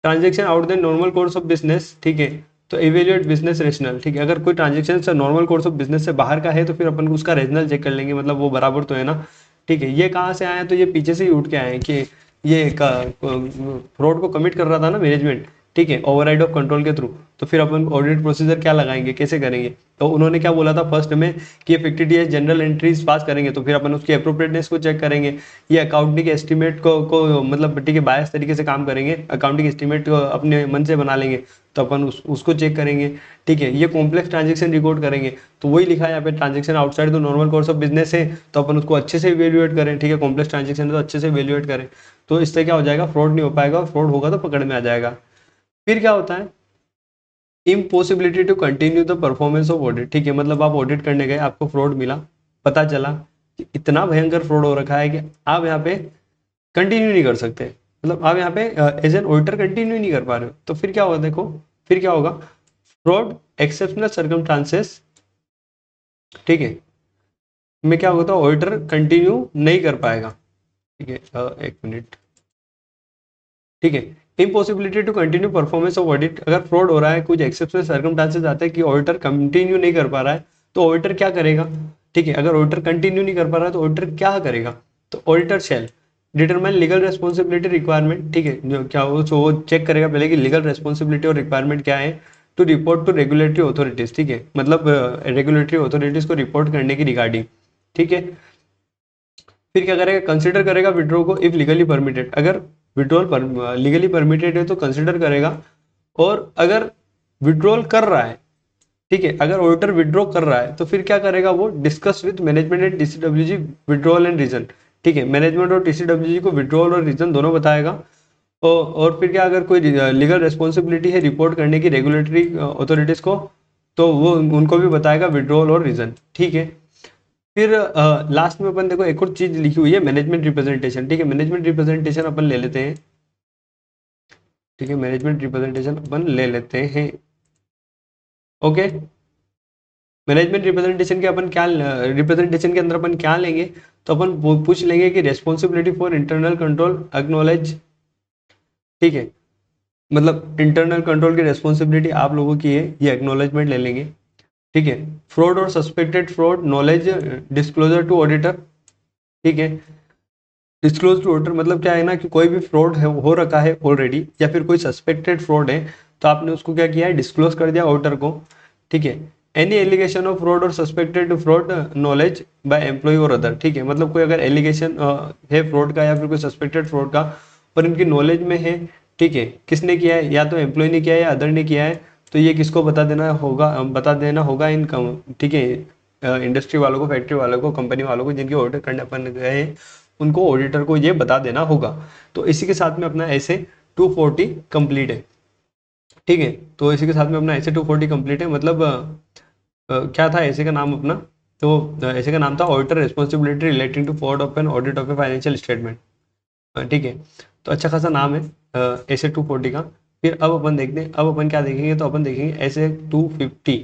transaction out the normal course of business, ठीक है, तो इवेल्युएट बिजनेस रेशनल, ठीक है, अगर कोई ट्रांजेक्शन से नॉर्मल कोर्स ऑफ बिजनेस से बाहर का है तो फिर अपन को उसका रेशनल चेक कर लेंगे, मतलब वो बराबर तो है ना, ठीक है। ये कहाँ से आए हैं, तो ये पीछे से ही उठ के आए हैं कि ये फ्रॉड को कमिट कर रहा था ना मैनेजमेंट, ठीक है, ओवरराइड ऑफ कंट्रोल के थ्रू, तो फिर अपन ऑडिट प्रोसीजर क्या लगाएंगे, कैसे करेंगे, तो उन्होंने क्या बोला था फर्स्ट में कि 50 जनरल एंट्रीज पास करेंगे तो फिर अपन उसकी अप्रोप्रिएटनेस को चेक करेंगे, ये अकाउंटिंग एस्टिमेट को मतलब ठीक है बायस तरीके से काम करेंगे, अकाउंटिंग एस्टिमेट को अपने मन से बना लेंगे तो अपन उसको चेक करेंगे, ठीक है, ये कॉम्प्लेक्स ट्रांजेक्शन रिकॉर्ड करेंगे तो वही लिखा है यहाँ पे, transaction outside the normal course of business है तो अपन उसको अच्छे से इवेल्युएट करें, ठीक है, कॉम्प्लेक्स ट्रांजेक्शन है तो अच्छे से इवेल्युएट करें, तो इससे क्या हो जाएगा, फ्रॉड नहीं हो पाएगा, फ्रॉड होगा तो पकड़ में आ जाएगा। फिर क्या होता है, impossibility to continue the performance of audit, ठीक है, मतलब आप ऑडिट करने गए, आपको फ्रॉड मिला, पता चला कि इतना भयंकर फ्रॉड हो रखा है कि आप यहाँ पे कंटिन्यू नहीं कर सकते, मतलब आप यहाँ पे एज एन ऑडिटर कंटिन्यू नहीं कर पा रहे हो, तो फिर क्या होगा देखो, फिर क्या होगा, फ्रॉड एक्सेप्शनल सर्कमस्टांसेस, ठीक है, में क्या होता है, ऑडिटर कंटिन्यू नहीं कर पाएगा, ठीक है, एक मिनट, ठीक है, impossibility to continue performance of audit, अगर फ्रॉड हो रहा है, कुछ एक्सेप्शनल सर्कमस्टांसेस आते हैं कि ऑडिटर कंटिन्यू नहीं कर पा रहा है तो ऑडिटर क्या करेगा, ठीक है, अगर ऑडिटर कंटिन्यू नहीं कर पा रहा है तो ऑडिटर क्या करेगा, तो auditor shall determine legal responsibility requirement, ठीक है, जो क्या वो चेक करेगा पहले कि लीगल रेस्पॉन्सिबिलिटी और रिक्वायरमेंट क्या है, to report to regulatory authorities, ठीक है, मतलब रेगुलेटरी अथॉरिटीज को रिपोर्ट करने की रिगार्डिंग, ठीक है। फिर क्या करेगा, कंसिडर करेगा विड्रॉ को इफ लीगली परमिटेड, अगर विड्रॉल लीगली परमिटेड है तो कंसिडर करेगा, और अगर विड्रॉल कर रहा है, ठीक है, अगर ऑडिटर विड्रॉ कर रहा है तो फिर क्या करेगा, वो discuss with management and TCWG withdrawal and reason, ठीक है, मैनेजमेंट और टीसीडब्ल्यूजी को विड्रॉल और रीजन दोनों बताएगा, और फिर क्या, अगर कोई लीगल रेस्पॉन्सिबिलिटी है रिपोर्ट करने की रेगुलेटरी अथॉरिटीज को तो वो उनको भी बताएगा विड्रॉल और रीजन, ठीक है। फिर लास्ट में अपन देखो एक और चीज लिखी हुई है, मैनेजमेंट रिप्रेजेंटेशन, ठीक है, मैनेजमेंट रिप्रेजेंटेशन अपन ले लेते हैं, ठीक है, मैनेजमेंट रिप्रेजेंटेशन अपन ले लेते हैं, ओके। मैनेजमेंट रिप्रेजेंटेशन के अपन क्या, रिप्रेजेंटेशन के अंदर अपन क्या लेंगे, तो अपन पूछ लेंगे कि responsibility for internal control acknowledge, ठीक है, मतलब इंटरनल कंट्रोल की रेस्पॉन्सिबिलिटी आप लोगों की है, ये एक्नॉलेजमेंट ले लेंगे, ठीक है। फ्रॉड और suspected fraud knowledge disclosure to auditor, ठीक है, डिस्क्लोज टू ऑडिटर मतलब क्या है ना कि कोई भी फ्रॉड है हो रखा है ऑलरेडी या फिर कोई सस्पेक्टेड फ्रॉड है तो आपने उसको क्या किया है, डिस्क्लोज कर दिया ऑडिटर को, ठीक है। एनी एलिगेशन ऑफ फ्रॉड और suspected fraud knowledge by employ और अदर, ठीक है, मतलब कोई अगर एलिगेशन है फ्रॉड का या फिर कोई सस्पेक्टेड फ्रॉड का और इनकी नॉलेज में है, ठीक है, किसने किया है, या तो एम्प्लॉय ने किया है या अदर ने किया है, तो ये किसको बता देना होगा इनकम, ठीक है, इंडस्ट्री वालों को, फैक्ट्री वालों को, कंपनी वालों को जिनके ऑडिट करने अपन गए हैं, उनको ऑडिटर को ये बता देना होगा। तो इसी के साथ में अपना ऐसे 240 कंप्लीट है, ठीक है। तो इसी के साथ में अपना ऐसे 240 कंप्लीट है। मतलब क्या था ऐसे का नाम अपना, तो ऐसे का नाम था auditor responsibility relating to fraud of an audit of a financial statement. ठीक है। तो अच्छा खासा नाम है ऐसे 240 का। फिर अब अपन देखते हैं, अब अपन क्या देखेंगे, तो अपन देखेंगे ऐसे 250।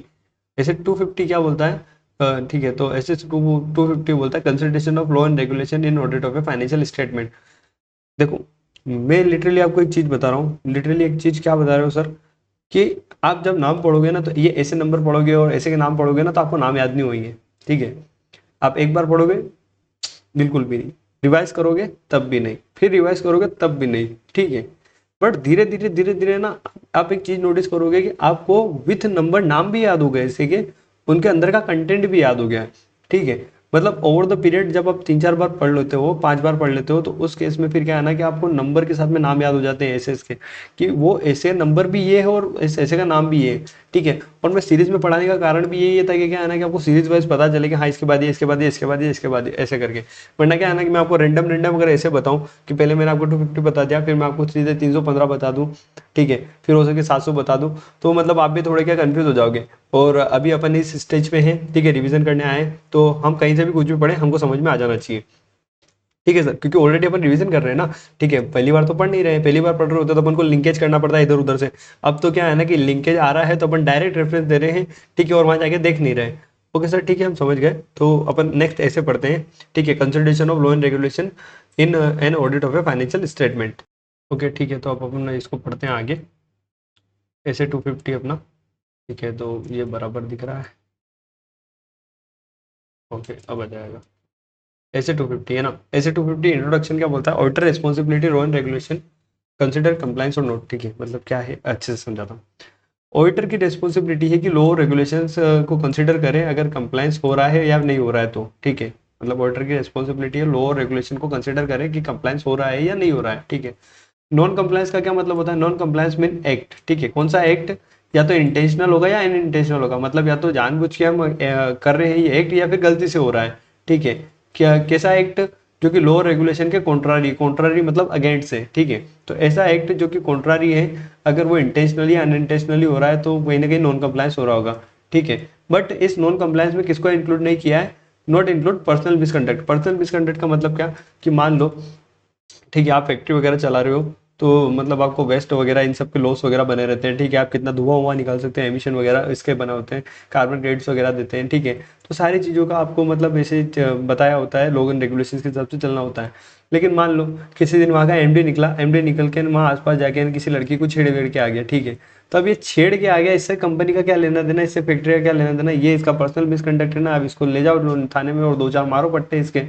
ऐसे 250 क्या बोलता है, ठीक है, तो ऐसे 250 बोलता है consultation of law and regulation in audit of a financial statement. देखो, मैं लिटरली आपको एक चीज बता रहा हूँ, लिटरली एक चीज क्या बता रहे हो सर, कि आप जब नाम पढ़ोगे ना, तो ये ऐसे नंबर पढ़ोगे और ऐसे के नाम पढ़ोगे ना, तो आपको नाम याद नहीं होंगे। ठीक है। आप एक बार पढ़ोगे, बिल्कुल भी नहीं, रिवाइज करोगे तब भी नहीं, फिर रिवाइज करोगे तब भी नहीं। ठीक है। बट धीरे धीरे ना, आप एक चीज नोटिस करोगे कि आपको विथ नंबर नाम भी याद हो गए, जैसे कि उनके अंदर का कंटेंट भी याद हो गया है। ठीक है। मतलब ओवर द पीरियड जब आप 3-4 बार पढ़ लेते हो, 5 बार पढ़ लेते हो, तो उस केस में फिर क्या है ना, कि आपको नंबर के साथ में नाम याद हो जाते हैं ऐसे ऐसे के, कि वो ऐसे नंबर भी ये है और ऐसे का नाम भी ये है। ठीक है। और मैं सीरीज में पढ़ाने का कारण भी यही था कि क्या है ना, कि आपको सीरीज वाइज पता चले कि हाँ इसके बाद ये, इसके बाद ये, इसके बाद ये, इसके बाद ये, ऐसे करके। वरना क्या है ना, कि मैं आपको रैंडम रैंडम अगर ऐसे बताऊं कि पहले मैंने आपको 250 बता दिया, फिर मैं आपको सीधे 315 बता दूं, ठीक है, फिर हो सके 700 बता दूं, तो मतलब आप भी थोड़े क्या कंफ्यूज हो जाओगे। और अभी अपन इस स्टेज पे हैं, ठीक है, रिवीजन करने आए हैं, तो हम कहीं से भी कुछ भी पढ़े हमको समझ में आ जाना चाहिए। ठीक है सर, क्योंकि ऑलरेडी अपन रिवीजन कर रहे हैं ना। ठीक है। पहली बार तो पढ़ नहीं रहे हैं, पहली बार पढ़ रहे होते तो अपन को लिंकेज करना पड़ता है इधर उधर से। अब तो क्या है ना, कि लिंकेज आ रहा है तो अपन डायरेक्ट रेफरेंस दे रहे हैं। ठीक है। और वहां जाके देख नहीं रहे। ओके सर, ठीक है, हम समझ गए। तो अपन नेक्स्ट ऐसे पढ़ते हैं। ठीक है। Consultation of law and regulation in an audit of a financial statement. Okay, ठीक है, तो अब अपन इसको पढ़ते हैं आगे। ऐसे 250 अपना। ठीक है, तो ये बराबर दिख रहा है। ओके, अब आ जाएगा। ऐसे 250 है ना। ऐसे 250 इंट्रोडक्शन क्या बोलता है, auditor responsibility low and regulation consider compliance और नोट। ठीक है, मतलब क्या है, अच्छे से समझाता हूँ। ऑडिटर की रिस्पॉन्सिबिलिटी है कि लो रेगुलेशंस को कंसिडर करें अगर कंप्लाइंस हो रहा है या नहीं हो रहा है तो। ठीक है। मतलब ऑडिटर की रिस्पॉन्सिबिलिटी है लो रेगुलेशन को कंसिडर करें कि कंप्लाइंस हो रहा है या नहीं हो रहा है। ठीक है। नॉन कंप्लायंस का क्या मतलब होता है, नॉन कंप्लायंस मीन एक्ट। ठीक है। कौन सा एक्ट, या तो इंटेंशनल होगा या अनइंटेंशनल होगा, मतलब या तो जानबूझ के हम कर रहे हैं ये एक्ट, या फिर गलती से हो रहा है। ठीक है। क्या कैसा एक्ट, जो कि लॉ रेगुलेशन के कॉन्ट्रारी, कॉन्ट्रारी मतलब अगेंस्ट है। ठीक है। तो ऐसा एक्ट जो कि कॉन्ट्रारी है, अगर वो इंटेंशनली या अनइंटेंशनली हो रहा है, तो कहीं ना कहीं नॉन कंप्लायंस हो रहा होगा। ठीक है। बट इस नॉन कंप्लायंस में किसको इंक्लूड नहीं किया है, not include personal misconduct. Personal misconduct का मतलब क्या, कि मान लो, ठीक है, आप फैक्ट्री वगैरह चला रहे हो, तो मतलब आपको वेस्ट वगैरह इन सब के लॉस वगैरह बने रहते हैं। ठीक है। आप कितना धुआं हुआ निकाल सकते हैं, एमिशन वगैरह इसके बने होते हैं, कार्बन क्रेडिट्स वगैरह देते हैं। ठीक है। तो सारी चीज़ों का आपको मतलब ऐसे बताया होता है, लोग रेगुलेशन के हिसाब से चलना होता है। लेकिन मान लो किसी दिन वहाँ का एमडी निकला, एमडी निकल के वहाँ आसपास जाके किसी लड़की को छेड़ वेड़ के आ गया। ठीक है। तो अब ये छेड़ के आ गया, इससे कंपनी का क्या लेना देना, इससे फैक्ट्री का क्या लेना देना, ये इसका पर्सनल मिसकंडक्ट है ना। अब इसको ले जाओ थाने में और 2-4 मारो पट्टे इसके।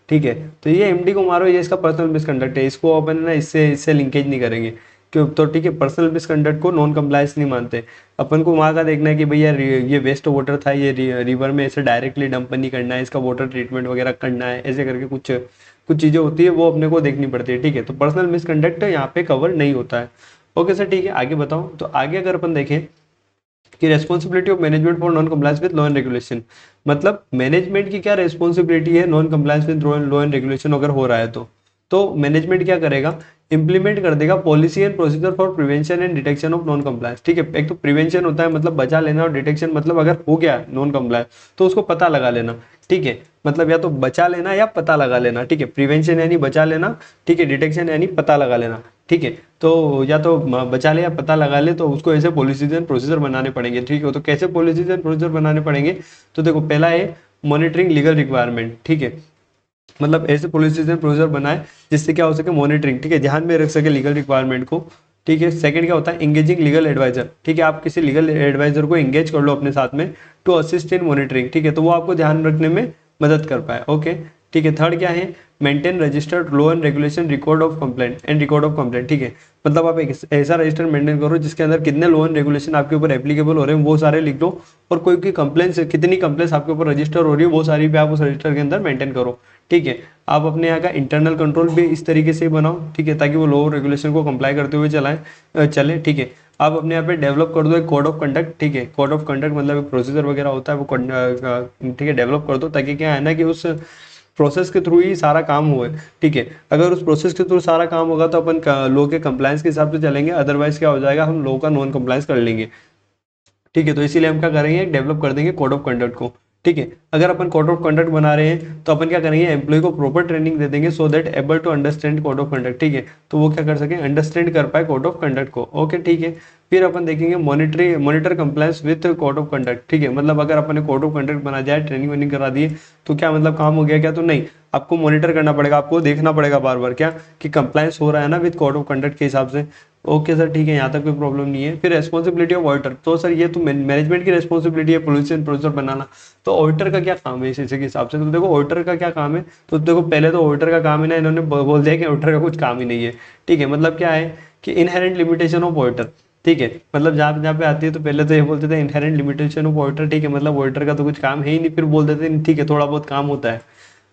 ठीक है। तो ये एमडी को मारो, ये इसका पर्सनल मिसकंडक्ट है, इसको अपन ना इससे इससे लिंकेज नहीं करेंगे। क्यों, तो ठीक है, पर्सनल मिसकंडक्ट को नॉन कंप्लायंस नहीं मानते। अपन को वहाँ का देखना है कि भैया ये वेस्ट वाटर था, ये रिवर में ऐसे डायरेक्टली डंप नहीं करना है, इसका वाटर ट्रीटमेंट वगैरह करना है, ऐसे करके कुछ कुछ चीज़ें होती है, वो अपने को देखनी पड़ती है। ठीक है। तो पर्सनल मिसकंडक्ट यहाँ पे कवर नहीं होता है। ओके सर, ठीक है, आगे बताओ। तो आगे अगर अपन देखें कि responsibility of management for non compliance with law and regulation, मतलब मैनेजमेंट की क्या रेस्पॉन्सिबिलिटी है non compliance with law and regulation अगर हो रहा है तो मैनेजमेंट क्या करेगा, इंप्लीमेंट कर देगा policy and procedure for prevention and detection of non compliance. ठीक है। एक तो प्रिवेंशन होता है मतलब बचा लेना, और डिटेक्शन मतलब अगर हो गया नॉन कंप्लायंस तो उसको पता लगा लेना। ठीक है। मतलब या तो बचा लेना या पता लगा लेना। ठीक है। प्रिवेंशन यानी बचा लेना, ठीक है, डिटेक्शन यानी पता लगा लेना। ठीक है। तो या तो बचा ले या पता लगा ले, तो उसको ऐसे पॉलिसीज एंड प्रोसीजर बनाने पड़ेंगे। ठीक है। तो कैसे पॉलिसीज एंड प्रोसीजर बनाने पड़ेंगे, तो देखो, पहला है मॉनिटरिंग लीगल रिक्वायरमेंट। ठीक है। मतलब ऐसे पॉलिसीज एंड प्रोसीजर बनाए जिससे क्या हो सके, मॉनिटरिंग, ठीक है, ध्यान में रख सके लीगल रिक्वायरमेंट को। ठीक है। सेकंड क्या होता है, एंगेजिंग लीगल एडवाइजर। ठीक है। आप किसी लीगल एडवाइजर को एंगेज कर लो अपने साथ में, टू असिस्ट इन मॉनिटरिंग। ठीक है। तो वो आपको ध्यान रखने में मदद कर पाए। ओके। ठीक है। थर्ड क्या है, maintain registered law and regulation record of complaint and record of complaint. ठीक है। मतलब आप एक ऐसा रजिस्टर मेंटेन करो जिसके अंदर कितने लॉ एंड रेगुलेशन आपके ऊपर एप्लीकेबल हो रहे हैं वो सारे लिख दो, और कोई की कंप्लेंट्स, कितनी कंप्लेंट्स आपके ऊपर रजिस्टर हो रही है वो सारी भी आप उस रजिस्टर के अंदर मेंटेन करो। ठीक है। आप अपने यहाँ का इंटरनल कंट्रोल भी इस तरीके से बनाओ। ठीक है। ताकि वो लॉ रेगुलेशन को कंप्लाई करते हुए चले। ठीक है। आप अपने यहाँ पे डेवलप कर दो एक कोड ऑफ कंडक्ट। ठीक है। कोड ऑफ कंडक्ट मतलब एक प्रोसीजर वगैरह होता है वो ठीक है डेवलप कर दो, ताकि क्या है ना, कि उस प्रोसेस के थ्रू ही सारा काम हुआ है, ठीक है। अगर उस प्रोसेस के थ्रू सारा काम होगा तो अपन लॉ के कंप्लायंस के हिसाब से चलेंगे, अदरवाइज क्या हो जाएगा, हम लॉ का नॉन कंप्लायंस कर लेंगे, ठीक है। तो इसीलिए हम क्या करेंगे, डेवलप कर देंगे कोड ऑफ कंडक्ट को, ठीक है। अगर अपन कोड ऑफ कंडक्ट बना रहे हैं तो अपन क्या करेंगे, एम्प्लॉय को प्रॉपर ट्रेनिंग दे देंगे so that able to understand code of conduct, ठीक है। तो वो क्या कर सके, अंडरस्टैंड कर पाए कोड ऑफ कंडक्ट को, ओके, ठीक है। फिर अपन देखेंगे monitor compliance with code of conduct, ठीक है। मतलब अगर अपन ने कोड ऑफ कंडक्ट बना दिया, ट्रेनिंग वेनिंग करा दिए, तो क्या मतलब काम हो गया क्या, तो नहीं, आपको मॉनिटर करना पड़ेगा, आपको देखना पड़ेगा बार बार क्या कि कंप्लायंस हो रहा है ना विद कोड ऑफ कंडक्ट के हिसाब से। ओके सर, ठीक है, यहाँ तक कोई प्रॉब्लम नहीं है। फिर रेस्पॉन्सिबिलिटी ऑफ ऑडिटर, तो सर ये तो मैनेजमेंट की रेस्पॉन्सिबिलिटी है पोल्यूशन प्रोसीजर बनाना, तो ऑडिटर का क्या काम है इस के हिसाब से। तो देखो ऑडिटर का क्या काम है, तो देखो पहले तो ऑडिटर का काम है ना, इन्होंने बोल दिया कि ऑडिटर का कुछ काम ही नहीं है, ठीक है। मतलब क्या है कि इनहेरेंट लिमिटेशन ऑफ ऑडिटर, ठीक है। मतलब जहाँ जहाँ पे आती है तो पहले तो ये बोलते थे इनहेरेंट लिमिटेशन ऑफ ऑडिटर, ठीक है। मतलब ऑडिटर का तो कुछ काम है ही नहीं, फिर बोल देते हैं ठीक है थोड़ा बहुत काम होता है।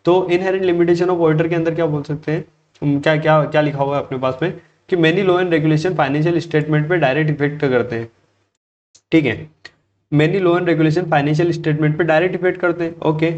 तो इनहेरेंट लिमिटेशन ऑफ ऑडिटर के अंदर क्या बोल सकते हैं, क्या क्या क्या लिखा हुआ है अपने पास में कि many law and regulation financial statement पे डायरेक्ट इफेक्ट करते हैं, ठीक है। Many law and regulation financial statement पे डायरेक्ट इफेक्ट करते हैं, okay.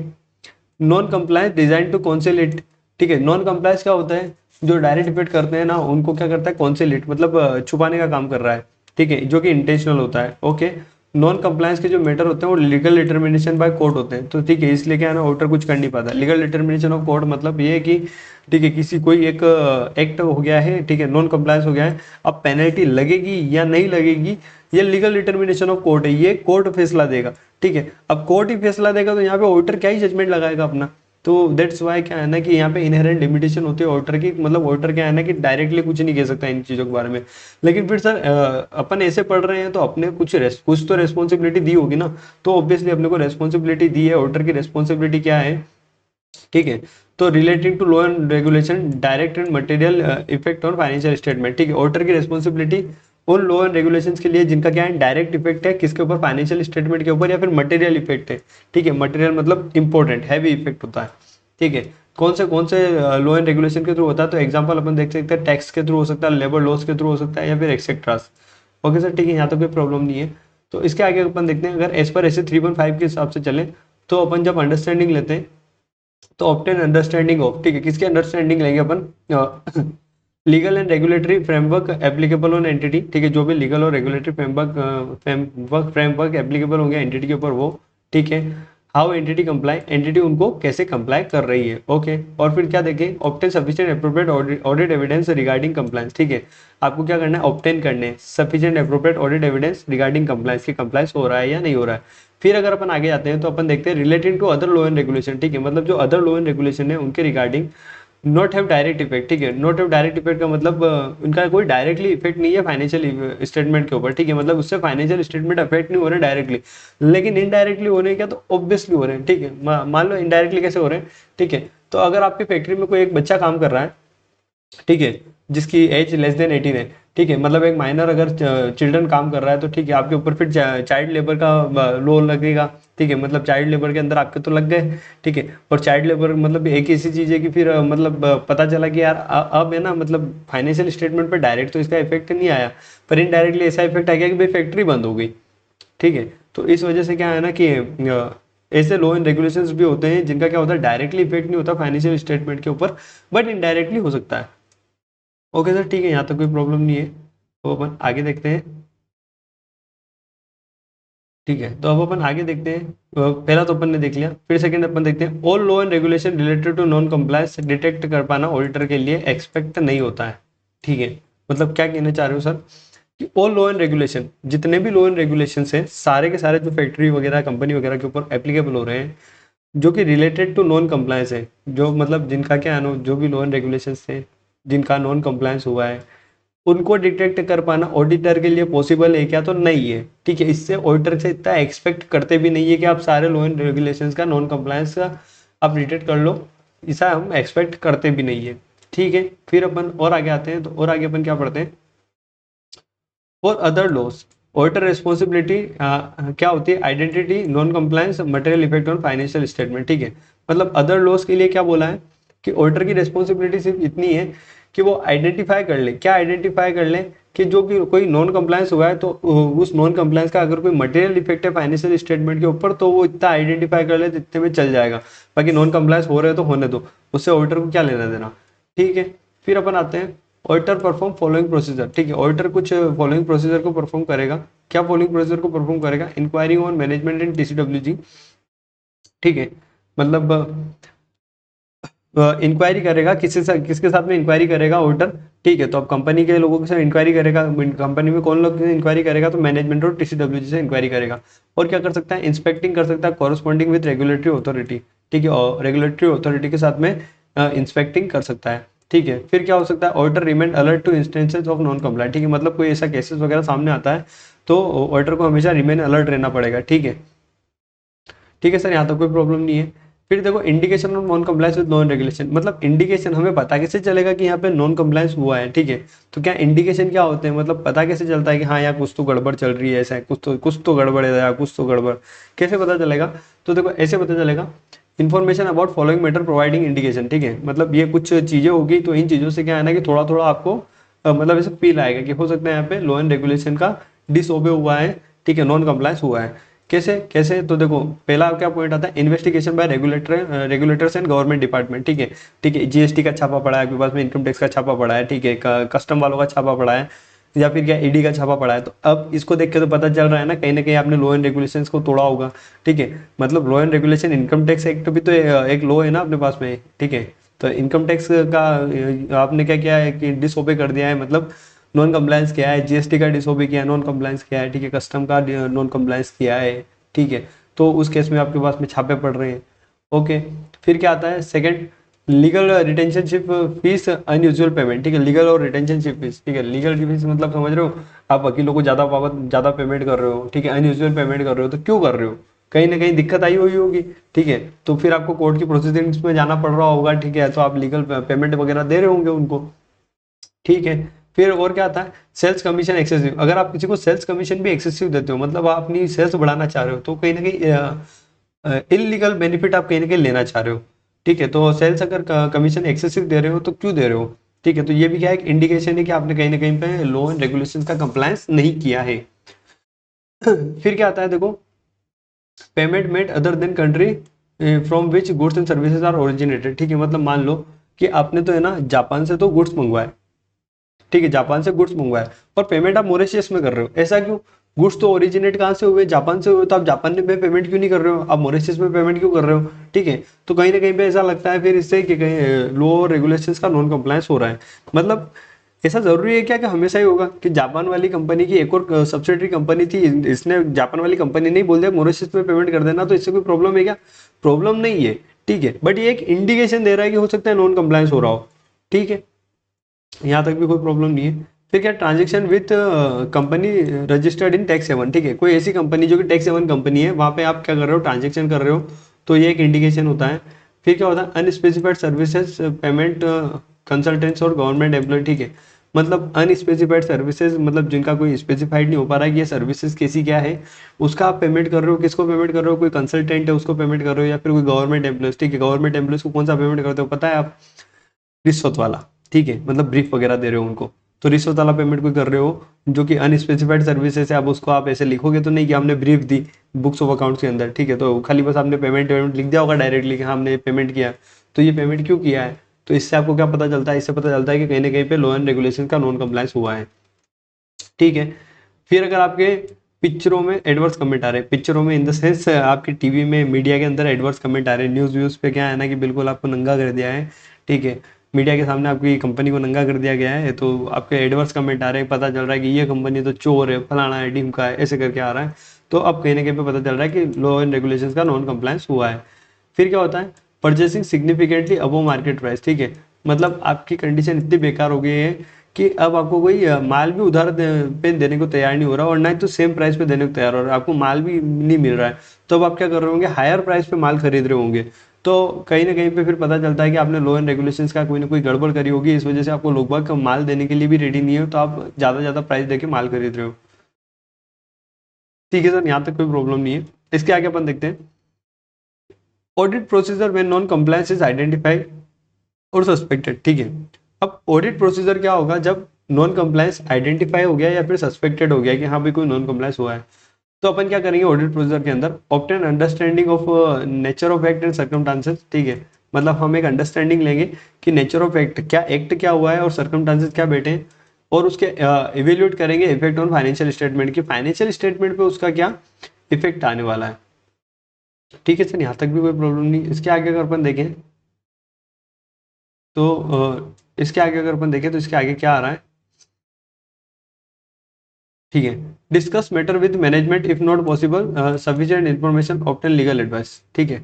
Non compliance design to conciliate, ठीक है। नॉन कंप्लायंस क्या होता है, जो डायरेक्ट इफेक्ट करते हैं ना उनको क्या करता है, कॉन्सिलेट मतलब छुपाने का काम कर रहा है, ठीक है, जो कि इंटेंशनल होता है, ओके। नॉन कंप्लायंस के जो मैटर होते हैं वो लीगल डिटर्मिनेशन बाय कोर्ट होते हैं, तो ठीक है, इसलिए क्या है ना ऑडिटर कुछ कर नहीं पाता। लीगल डिटर्मिनेशन ऑफ कोर्ट मतलब ये है कि ठीक है किसी कोई एक एक्ट हो गया है, ठीक है, नॉन कंप्लायंस हो गया है, अब पेनल्टी लगेगी या नहीं लगेगी, ये लीगल डिटर्मिनेशन ऑफ कोर्ट है, ये कोर्ट फैसला देगा, ठीक है। अब कोर्ट ही फैसला देगा तो यहाँ पे ऑडिटर क्या ही जजमेंट लगाएगा अपना। तो दैट्स वाई क्या है ना कि यहाँ पे इनहेरेंट लिमिटेशन होती है ऑडिटर की, मतलब ऑडिटर क्या है ना कि डायरेक्टली कुछ नहीं कह सकता इन चीज़ों के बारे में। लेकिन फिर सर अपन ऐसे पढ़ रहे हैं तो अपने कुछ तो रेस्पॉन्सिबिलिटी दी होगी ना, तो ऑब्वियसली अपने को रेस्पॉन्सिबिलिटी दी है, ऑडिटर की रेस्पॉन्सिबिलिटी क्या है, ठीक है। तो relating to law and regulation direct and material effect on financial statement, ठीक है। ऑडिटर की रेस्पॉन्सिबिलिटी उन लॉ एंड रेगुलेशंस के लिए जिनका क्या है डायरेक्ट इफेक्ट है किसके ऊपर, फाइनेंशियल स्टेटमेंट के ऊपर, या फिर मटेरियल इफेक्ट है, ठीक है। मटेरियल मतलब इंपॉर्टेंट हैवी इफेक्ट होता है, ठीक है। कौन से लॉ एंड रेगुलेशन के थ्रू होता है, तो एग्जांपल अपन देख सकते हैं टैक्स के थ्रू हो सकता है, लेबर लॉस के थ्रू हो सकता है, या फिर एक्सेट्रास, ओके सर, ठीक है, यहाँ तो कोई प्रॉब्लम नहीं है। तो इसके आगे अपन देखते हैं, अगर एज पर ऐसे 3.5 के हिसाब से चले तो अपन जब अंडरस्टैंडिंग लेते हैं तो ऑब्टेन अंडरस्टैंडिंग ऑफ, ठीक है, किसकी अंडरस्टैंडिंग लेंगे अपन, legal and regulatory framework applicable on entity, ठीक है, जो भी लीगल और रेगुलेटरी फ्रेमवर्क एप्लीकेबल होंगे एंटिटी के ऊपर वो, ठीक है। हाउ एंटिटी कंप्लाई, एंटिटी उनको कैसे कंप्लाई कर रही है, ओके। और फिर क्या देखें, obtain sufficient appropriate audit evidence regarding compliance, ठीक है। आपको क्या करना है, ऑब्टेन करने sufficient appropriate audit evidence regarding compliance, की कंप्लायंस हो रहा है या नहीं हो रहा है। फिर अगर अपन आगे जाते हैं तो अपन देखते हैं relating to other law and regulation, ठीक है। मतलब जो अदर लॉ एंड रेगुलेशन है उनके regarding not have direct effect, ठीक है। नॉट हैव डायरेक्ट इफेक्ट का मतलब उनका कोई डायरेक्टली इफेक्ट नहीं है फाइनेंशियल स्टेटमेंट के ऊपर, ठीक है। मतलब उससे फाइनेंशियल स्टेटमेंट अफेक्ट नहीं हो रहे डायरेक्टली, लेकिन इनडायरेक्टली हो रहे हैं क्या, तो ऑब्वियसली हो रहे हैं, ठीक है। मान लो इनडायरेक्टली कैसे हो रहे हैं, ठीक है। तो अगर आपकी फैक्ट्री में कोई एक बच्चा काम कर रहा है, ठीक है, जिसकी एज लेस देन 18 है, ठीक है, मतलब एक माइनर अगर चिल्ड्रन काम कर रहा है तो ठीक है, आपके ऊपर फिर चाइल्ड लेबर का लॉ लगेगा, ठीक है। मतलब चाइल्ड लेबर के अंदर आपके तो लग गए, ठीक है। और चाइल्ड लेबर मतलब एक ऐसी चीज़ है कि फिर मतलब पता चला कि यार अब है ना, मतलब फाइनेंशियल स्टेटमेंट पर डायरेक्ट तो इसका इफेक्ट नहीं आया, पर इनडायरेक्टली ऐसा इफेक्ट आ गया कि भाई फैक्ट्री बंद हो गई, ठीक है। तो इस वजह से क्या है ना कि ऐसे लॉ एंड रेगुलेशंस भी होते हैं जिनका क्या होता है डायरेक्टली इफेक्ट नहीं होता फाइनेंशियल स्टेटमेंट के ऊपर, बट इनडायरेक्टली हो सकता है, ओके सर, ठीक है, यहाँ तक कोई प्रॉब्लम नहीं है। तो अपन आगे देखते हैं, ठीक है। तो अब अपन आगे देखते हैं, पहला तो अपन ने देख लिया, फिर सेकंड अपन देखते हैं all law and regulation related to non compliance detect कर पाना ऑडिटर के लिए एक्सपेक्ट नहीं होता है, ठीक है। मतलब क्या कहना चाह रहे हो सर कि ऑल लॉ एंड रेगुलेशन, जितने भी लॉ एंड रेगुलेशन हैं सारे के सारे जो फैक्ट्री वगैरह कंपनी वगैरह के ऊपर एप्लीकेबल हो रहे हैं, जो कि रिलेटेड टू नॉन कंप्लायंस है, जो मतलब जिनका क्या है जो भी लॉ एंड रेगुलेशन थे जिनका नॉन कंप्लायंस हुआ है, उनको डिटेक्ट कर पाना ऑडिटर के लिए पॉसिबल है क्या, तो नहीं है, ठीक है। इससे ऑडिटर से इतना एक्सपेक्ट करते भी नहीं है कि आप सारे लॉ एंड रेगुलेशंस का नॉन कंप्लायंस का आप डिटेक्ट कर लो, ऐसा हम एक्सपेक्ट करते भी नहीं है, ठीक है। फिर अपन और आगे आते हैं, तो और आगे अपन क्या पढ़ते हैं, for other laws auditor responsibility क्या होती है, identity non compliance material effect on financial statement, ठीक है। मतलब अदर लॉस के लिए क्या बोला है कि ऑडिटर की रिस्पॉन्सिबिलिटी सिर्फ इतनी है कि वो आइडेंटिफाई कर ले, क्या आइडेंटिफाई कर ले कि जो कि कोई नॉन कंप्लायंस हुआ है तो उस नॉन कंप्लायंस का अगर कोई मटेरियल इफेक्ट है फाइनेंशियल स्टेटमेंट के ऊपर तो वो इतना आइडेंटिफाई कर ले तो इतने में चल जाएगा। बाकी नॉन कंप्लायंस हो रहे तो होने दो, उससे ऑडिटर को क्या लेना देना। ठीक है, फिर अपन आते हैं ऑडिटर परफॉर्म फॉलोइंग प्रोसीजर। ठीक है, ऑडिटर कुछ फॉलोइंग प्रोसीजर को परफॉर्म करेगा। क्या फॉलोइंग प्रोसीजर को परफॉर्म करेगा? Inquiry on management and TCWG. ठीक है, मतलब इंक्वायरी करेगा किसके साथ में इंक्वायरी करेगा ऑडिटर। ठीक है, तो अब कंपनी के लोगों के साथ इंक्वायरी करेगा, कंपनी में कौन लोग इंक्वायरी करेगा? तो मैनेजमेंट और टीसीडब्ल्यूजी से इंक्वायरी करेगा। और क्या कर सकता है? इंस्पेक्टिंग कर सकता है कॉरस्पॉन्डिंग विद रेगुलेटरी अथॉरिटी। ठीक है, और रेगुलेटरी अथॉरिटी के साथ में इंस्पेक्टिंग कर सकता है। ठीक है, फिर क्या हो सकता है? Auditor remain alert two instances of non compliant. ठीक है, मतलब कोई ऐसा केसेस वगैरह सामने आता है तो ऑडिटर को हमेशा रिमेन अलर्ट रहना पड़ेगा। ठीक है, ठीक है सर, यहाँ तक कोई प्रॉब्लम नहीं है। फिर देखो indication of non compliance with non regulation, मतलब इंडिकेशन हमें पता कैसे चलेगा कि यहाँ पे नॉन कंप्लायंस हुआ है। ठीक है, तो क्या इंडिकेशन क्या होते हैं? मतलब पता कैसे चलता है कि हाँ यार कुछ तो गड़बड़ चल रही है, ऐसा है, कुछ तो गड़बड़ है यार, कुछ तो गड़बड़। कैसे पता चलेगा? तो देखो ऐसे पता चलेगा, information about following matter providing indication. ठीक है, मतलब ये कुछ चीजें होगी तो इन चीजों से क्या है ना कि थोड़ा थोड़ा आपको मतलब ऐसे फील आएगा कि हो सकता है यहाँ पे लॉ एंड रेगुलेशन का डिसओबे हुआ है। ठीक है, नॉन कंप्लायंस हुआ है। कैसे कैसे? तो देखो पहला क्या पॉइंट आता है? Investigation by regulators and government department. ठीक है, ठीक है, जीएसटी का छापा पड़ा है आपके पास में, इनकम टैक्स का छापा पड़ा है। ठीक है, कस्टम वालों का छापा पड़ा है, या फिर क्या ईडी का छापा पड़ा है। तो अब इसको देख के तो पता चल रहा है ना कहीं आपने लॉ एंड रेगुलेशंस को तोड़ा होगा। ठीक है, मतलब law and regulation, income tax act भी तो एक लॉ है ना अपने पास में। ठीक है, तो इनकम टैक्स का आपने क्या किया है कि डिसओबे कर दिया है, मतलब नॉन कंप्लायंस किया है। जीएसटी का डिसओबे किया है, नॉन कंप्लायंस किया है। ठीक है, कस्टम का नॉन कंप्लायंस किया है। ठीक है, तो उस केस में आपके पास में छापे पड़ रहे हैं। ओके, फिर क्या आता है? Second, legal retainership fees unusual payment. ठीक है, लीगल और रिटेंशनशिप फीस। ठीक है, लीगल फीस मतलब समझ रहे हो, आप वकीलों को ज्यादा पेमेंट कर रहे हो। ठीक है, अनयूजुअल पेमेंट कर रहे हो, तो क्यों कर रहे हो? कहीं ना कहीं दिक्कत आई हुई होगी। ठीक है, तो फिर आपको कोर्ट की प्रोसीडिंग्स में जाना पड़ रहा होगा। ठीक है, तो आप लीगल पेमेंट वगैरह दे रहे होंगे उनको। ठीक है, फिर और क्या आता है? Sales commission excessive. अगर आप किसी को सेल्स कमीशन भी एक्सेसिव देते हो, मतलब आप अपनी सेल्स बढ़ाना चाह रहे हो, तो कहीं ना कहीं इलीगल बेनिफिट आप कहीं ना कहीं लेना चाह रहे हो। ठीक है, तो सेल्स अगर कमीशन एक्सेसिव दे रहे हो तो क्यों दे रहे हो? ठीक है, तो ये भी क्या एक इंडिकेशन है कि आपने कहीं ना कहीं पे लॉ एंड रेगुलेशन का कंप्लायंस नहीं किया है। फिर क्या आता है? देखो, payment made other than country from which goods and services are originated. ठीक है, मतलब मान लो कि आपने तो है ना जापान से तो गुड्स मंगवाए। ठीक है, जापान से गुड्स मंगवाए और पेमेंट आप मॉरिशस में कर रहे हो, ऐसा क्यों? गुड्स तो ओरिजिनेट कहाँ से हुए? जापान से हुए, तो आप जापान में पेमेंट क्यों नहीं कर रहे हो? आप मॉरिशस में पेमेंट क्यों कर रहे हो? ठीक है, तो कहीं ना कहीं पे ऐसा लगता है फिर इससे कि कहीं लॉ रेगुलेशंस का नॉन कंप्लायंस हो रहा है। मतलब ऐसा जरूरी है क्या कि हमेशा ही होगा कि जापान वाली कंपनी की एक और सब्सिडरी कंपनी थी, इसने जापान वाली कंपनी ने बोल दिया मॉरिशस में पेमेंट कर देना, तो इससे कोई प्रॉब्लम है क्या? प्रॉब्लम नहीं है। ठीक है, बट ये एक इंडिकेशन दे रहा है कि हो सकता है नॉन कंप्लायंस हो रहा हो। ठीक है, यहाँ तक भी कोई प्रॉब्लम नहीं है। फिर क्या? Transaction with company registered in tax haven. ठीक है, कोई ऐसी कंपनी जो कि टैक्स हेवन कंपनी है, वहाँ पे आप क्या कर रहे हो? ट्रांजेक्शन कर रहे हो, तो ये एक इंडिकेशन होता है। फिर क्या होता है? अनस्पेसिफाइड सर्विसेज पेमेंट कंसल्टेंट्स और गवर्नमेंट एम्प्लॉय। ठीक है, मतलब अनस्पेसिफाइड सर्विसेज, मतलब जिनका कोई स्पेसिफाइड नहीं हो पा रहा है कि ये सर्विसेज कैसी क्या है, उसका आप पेमेंट कर रहे हो। किसको पेमेंट कर रहे हो? कोई कंसल्टेंट है उसको पेमेंट कर रहे हो, या फिर कोई गवर्नमेंट एम्प्लॉय। ठीक है, गवर्नमेंट एम्प्लॉयज को कौन सा पेमेंट करते हो पता है आप? रिश्वत वाला। ठीक है, मतलब ब्रीफ वगैरह दे रहे हो उनको, तो रिश्वत वाला पेमेंट कोई कर रहे हो जो कि अनस्पेसिफाइड सर्विसेज है। अब उसको आप ऐसे लिखोगे तो नहीं कि हमने brief the books of accounts के अंदर। ठीक है, तो खाली बस आपने पेमेंट लिख दिया होगा डायरेक्टली कि हाँ हमने पेमेंट किया। तो ये पेमेंट क्यों किया है? तो इससे आपको क्या पता चलता है? इससे पता चलता है कि कहीं ना कहीं पे लॉ एंड रेगुलेशन का नॉन कंप्लायंस हुआ है। ठीक है, फिर अगर आपके पिक्चरों में एडवर्स कमेंट आ रहे हैं, पिक्चरों में इन द सेंस आपकी टीवी में मीडिया के अंदर एडवर्स कमेंट आ रहे हैं, न्यूज़ व्यूज़ पे क्या है ना कि बिल्कुल आपको नंगा कर दिया है। ठीक है, मीडिया के सामने आपकी कंपनी को नंगा कर दिया गया है, तो आपके एडवर्स कमेंट आ रहे हैं, पता चल रहा है कि ये कंपनी तो चोर है, फलाना है, ढिमका है, ऐसे करके आ रहा है। तो अब कहीं ना कहीं पे पता चल रहा है कि लॉ एंड रेगुलेशन का नॉन कंप्लायंस हुआ है। फिर क्या होता है? Purchasing significantly above market price. ठीक है, मतलब आपकी कंडीशन इतनी बेकार हो गई है कि अब आपको कोई माल भी उधार पे देने को तैयार नहीं हो रहा, और ना ही तो सेम प्राइस पे देने को तैयार हो रहा है, आपको माल भी नहीं मिल रहा है। तो अब आप क्या कर रहे होंगे? हायर प्राइस पे माल खरीद रहे होंगे। तो कहीं ना कहीं पे फिर पता चलता है कि आपने लॉ एंड रेगुलेशंस का कोई ना कोई गड़बड़ करी होगी, इस वजह से आपको लोग बाग माल देने के लिए भी रेडी नहीं है, तो आप ज़्यादा प्राइस देके माल खरीद रहे हो। ठीक है सर, यहाँ तक कोई प्रॉब्लम नहीं है। इसके आगे अपन देखते हैं audit procedure when non compliance is identified और सस्पेक्टेड। ठीक है, अब ऑडिट प्रोसीजर क्या होगा? जब नॉन कंप्लायंस आइडेंटिफाई हो गया या फिर सस्पेक्टेड हो गया कि हाँ भाई कोई नॉन कंप्लायंस हुआ है, तो अपन क्या करेंगे ऑडिट प्रोसीजर के अंदर, obtain understanding of nature of act and circumstances, ठीक है। मतलब हम एक अंडरस्टैंडिंग लेंगे कि नेचर ऑफ एक्ट क्या, एक्ट क्या हुआ है और सर्कमस्टांसेस क्या बैठे हैं, और उसके इवेल्युएट करेंगे इफेक्ट ऑन फाइनेंशियल स्टेटमेंट की फाइनेंशियल स्टेटमेंट पे उसका क्या इफेक्ट आने वाला है। ठीक है सर, यहाँ तक भी कोई प्रॉब्लम नहीं। इसके आगे अगर अपन देखें तो इसके आगे अगर अपन देखें तो इसके आगे क्या आ रहा है, ठीक है। Discuss matter with management if not possible sufficient information obtain legal advice, ठीक है।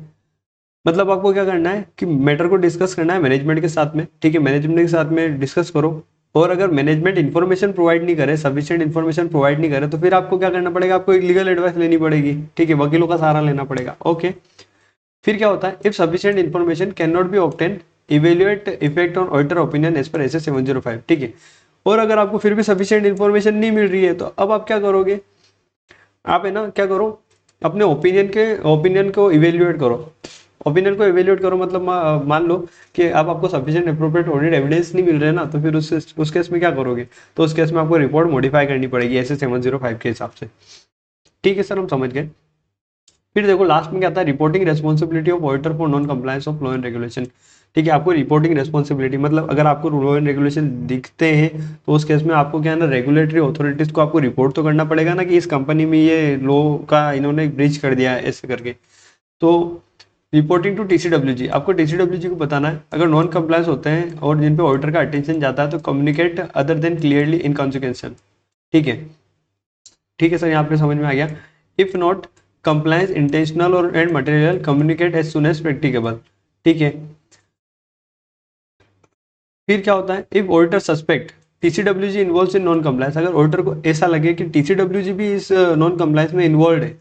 मतलब आपको क्या करना है कि मैटर को डिस्कस करना है मैनेजमेंट के साथ में, ठीक है। मैनेजमेंट के साथ में डिस्कस करो, और अगर मैनेजमेंट इन्फॉर्मेशन प्रोवाइड नहीं करे, सफिशिएंट इन्फॉर्मेशन प्रोवाइड नहीं करे, तो फिर आपको क्या करना पड़ेगा, आपको एक लीगल एडवाइस लेनी पड़ेगी, ठीक है। वकीलों का सहारा लेना पड़ेगा, ओके। फिर क्या होता है, if sufficient information can not be obtain evaluate effect on auditor opinion as per S 705, ठीक है। और अगर आपको फिर भी सफिशिएंट इन्फॉर्मेशन नहीं मिल रही है, तो अब आप क्या करोगे, आप है ना क्या करो, अपने ओपिनियन को इवेल्युएट करो। ओपिनियन को इवेल्युएट करो मतलब मान लो कि अब आपको सफिशिएंट अप्रोप्रिएट ऑडिट एविडेंस नहीं मिल रहे ना, तो फिर उस केस में क्या करोगे, तो उस केस में आपको रिपोर्ट मॉडिफाई करनी पड़ेगी ऐसे 705 के हिसाब से, ठीक है सर, हम समझ गए। फिर देखो लास्ट में क्या आता है, reporting responsibility of auditor for non compliance of law and regulation, ठीक है। आपको रिपोर्टिंग रेस्पॉन्सिबिलिटी मतलब अगर आपको लॉ एंड रेगुलेशन दिखते हैं, तो उस केस में आपको क्या है ना, रेगुलेटरी अथॉरिटीज को आपको रिपोर्ट तो करना पड़ेगा ना कि इस कंपनी में ये लॉ का इन्होंने ब्रीच कर दिया है ऐसे करके। तो रिपोर्टिंग टू टीसीडब्ल्यूजी, आपको टीसीडब्ल्यूजी को बताना है अगर नॉन कंप्लायंस होते हैं और जिन पे ऑडिटर का अटेंशन जाता है, तो communicate other than clearly in consequence, ठीक है। ठीक है सर, यहाँ पे समझ में आ गया। इफ नॉट कंप्लायंस इंटेंशनल और and material communicate as soon as practicable, ठीक है। फिर क्या होता है, if auditor suspect TCWG involve in non compliance, अगर ऑडिटर को ऐसा लगे कि टीसीडब्ल्यूजी भी इस नॉन कंप्लायंस में इन्वॉल्व है,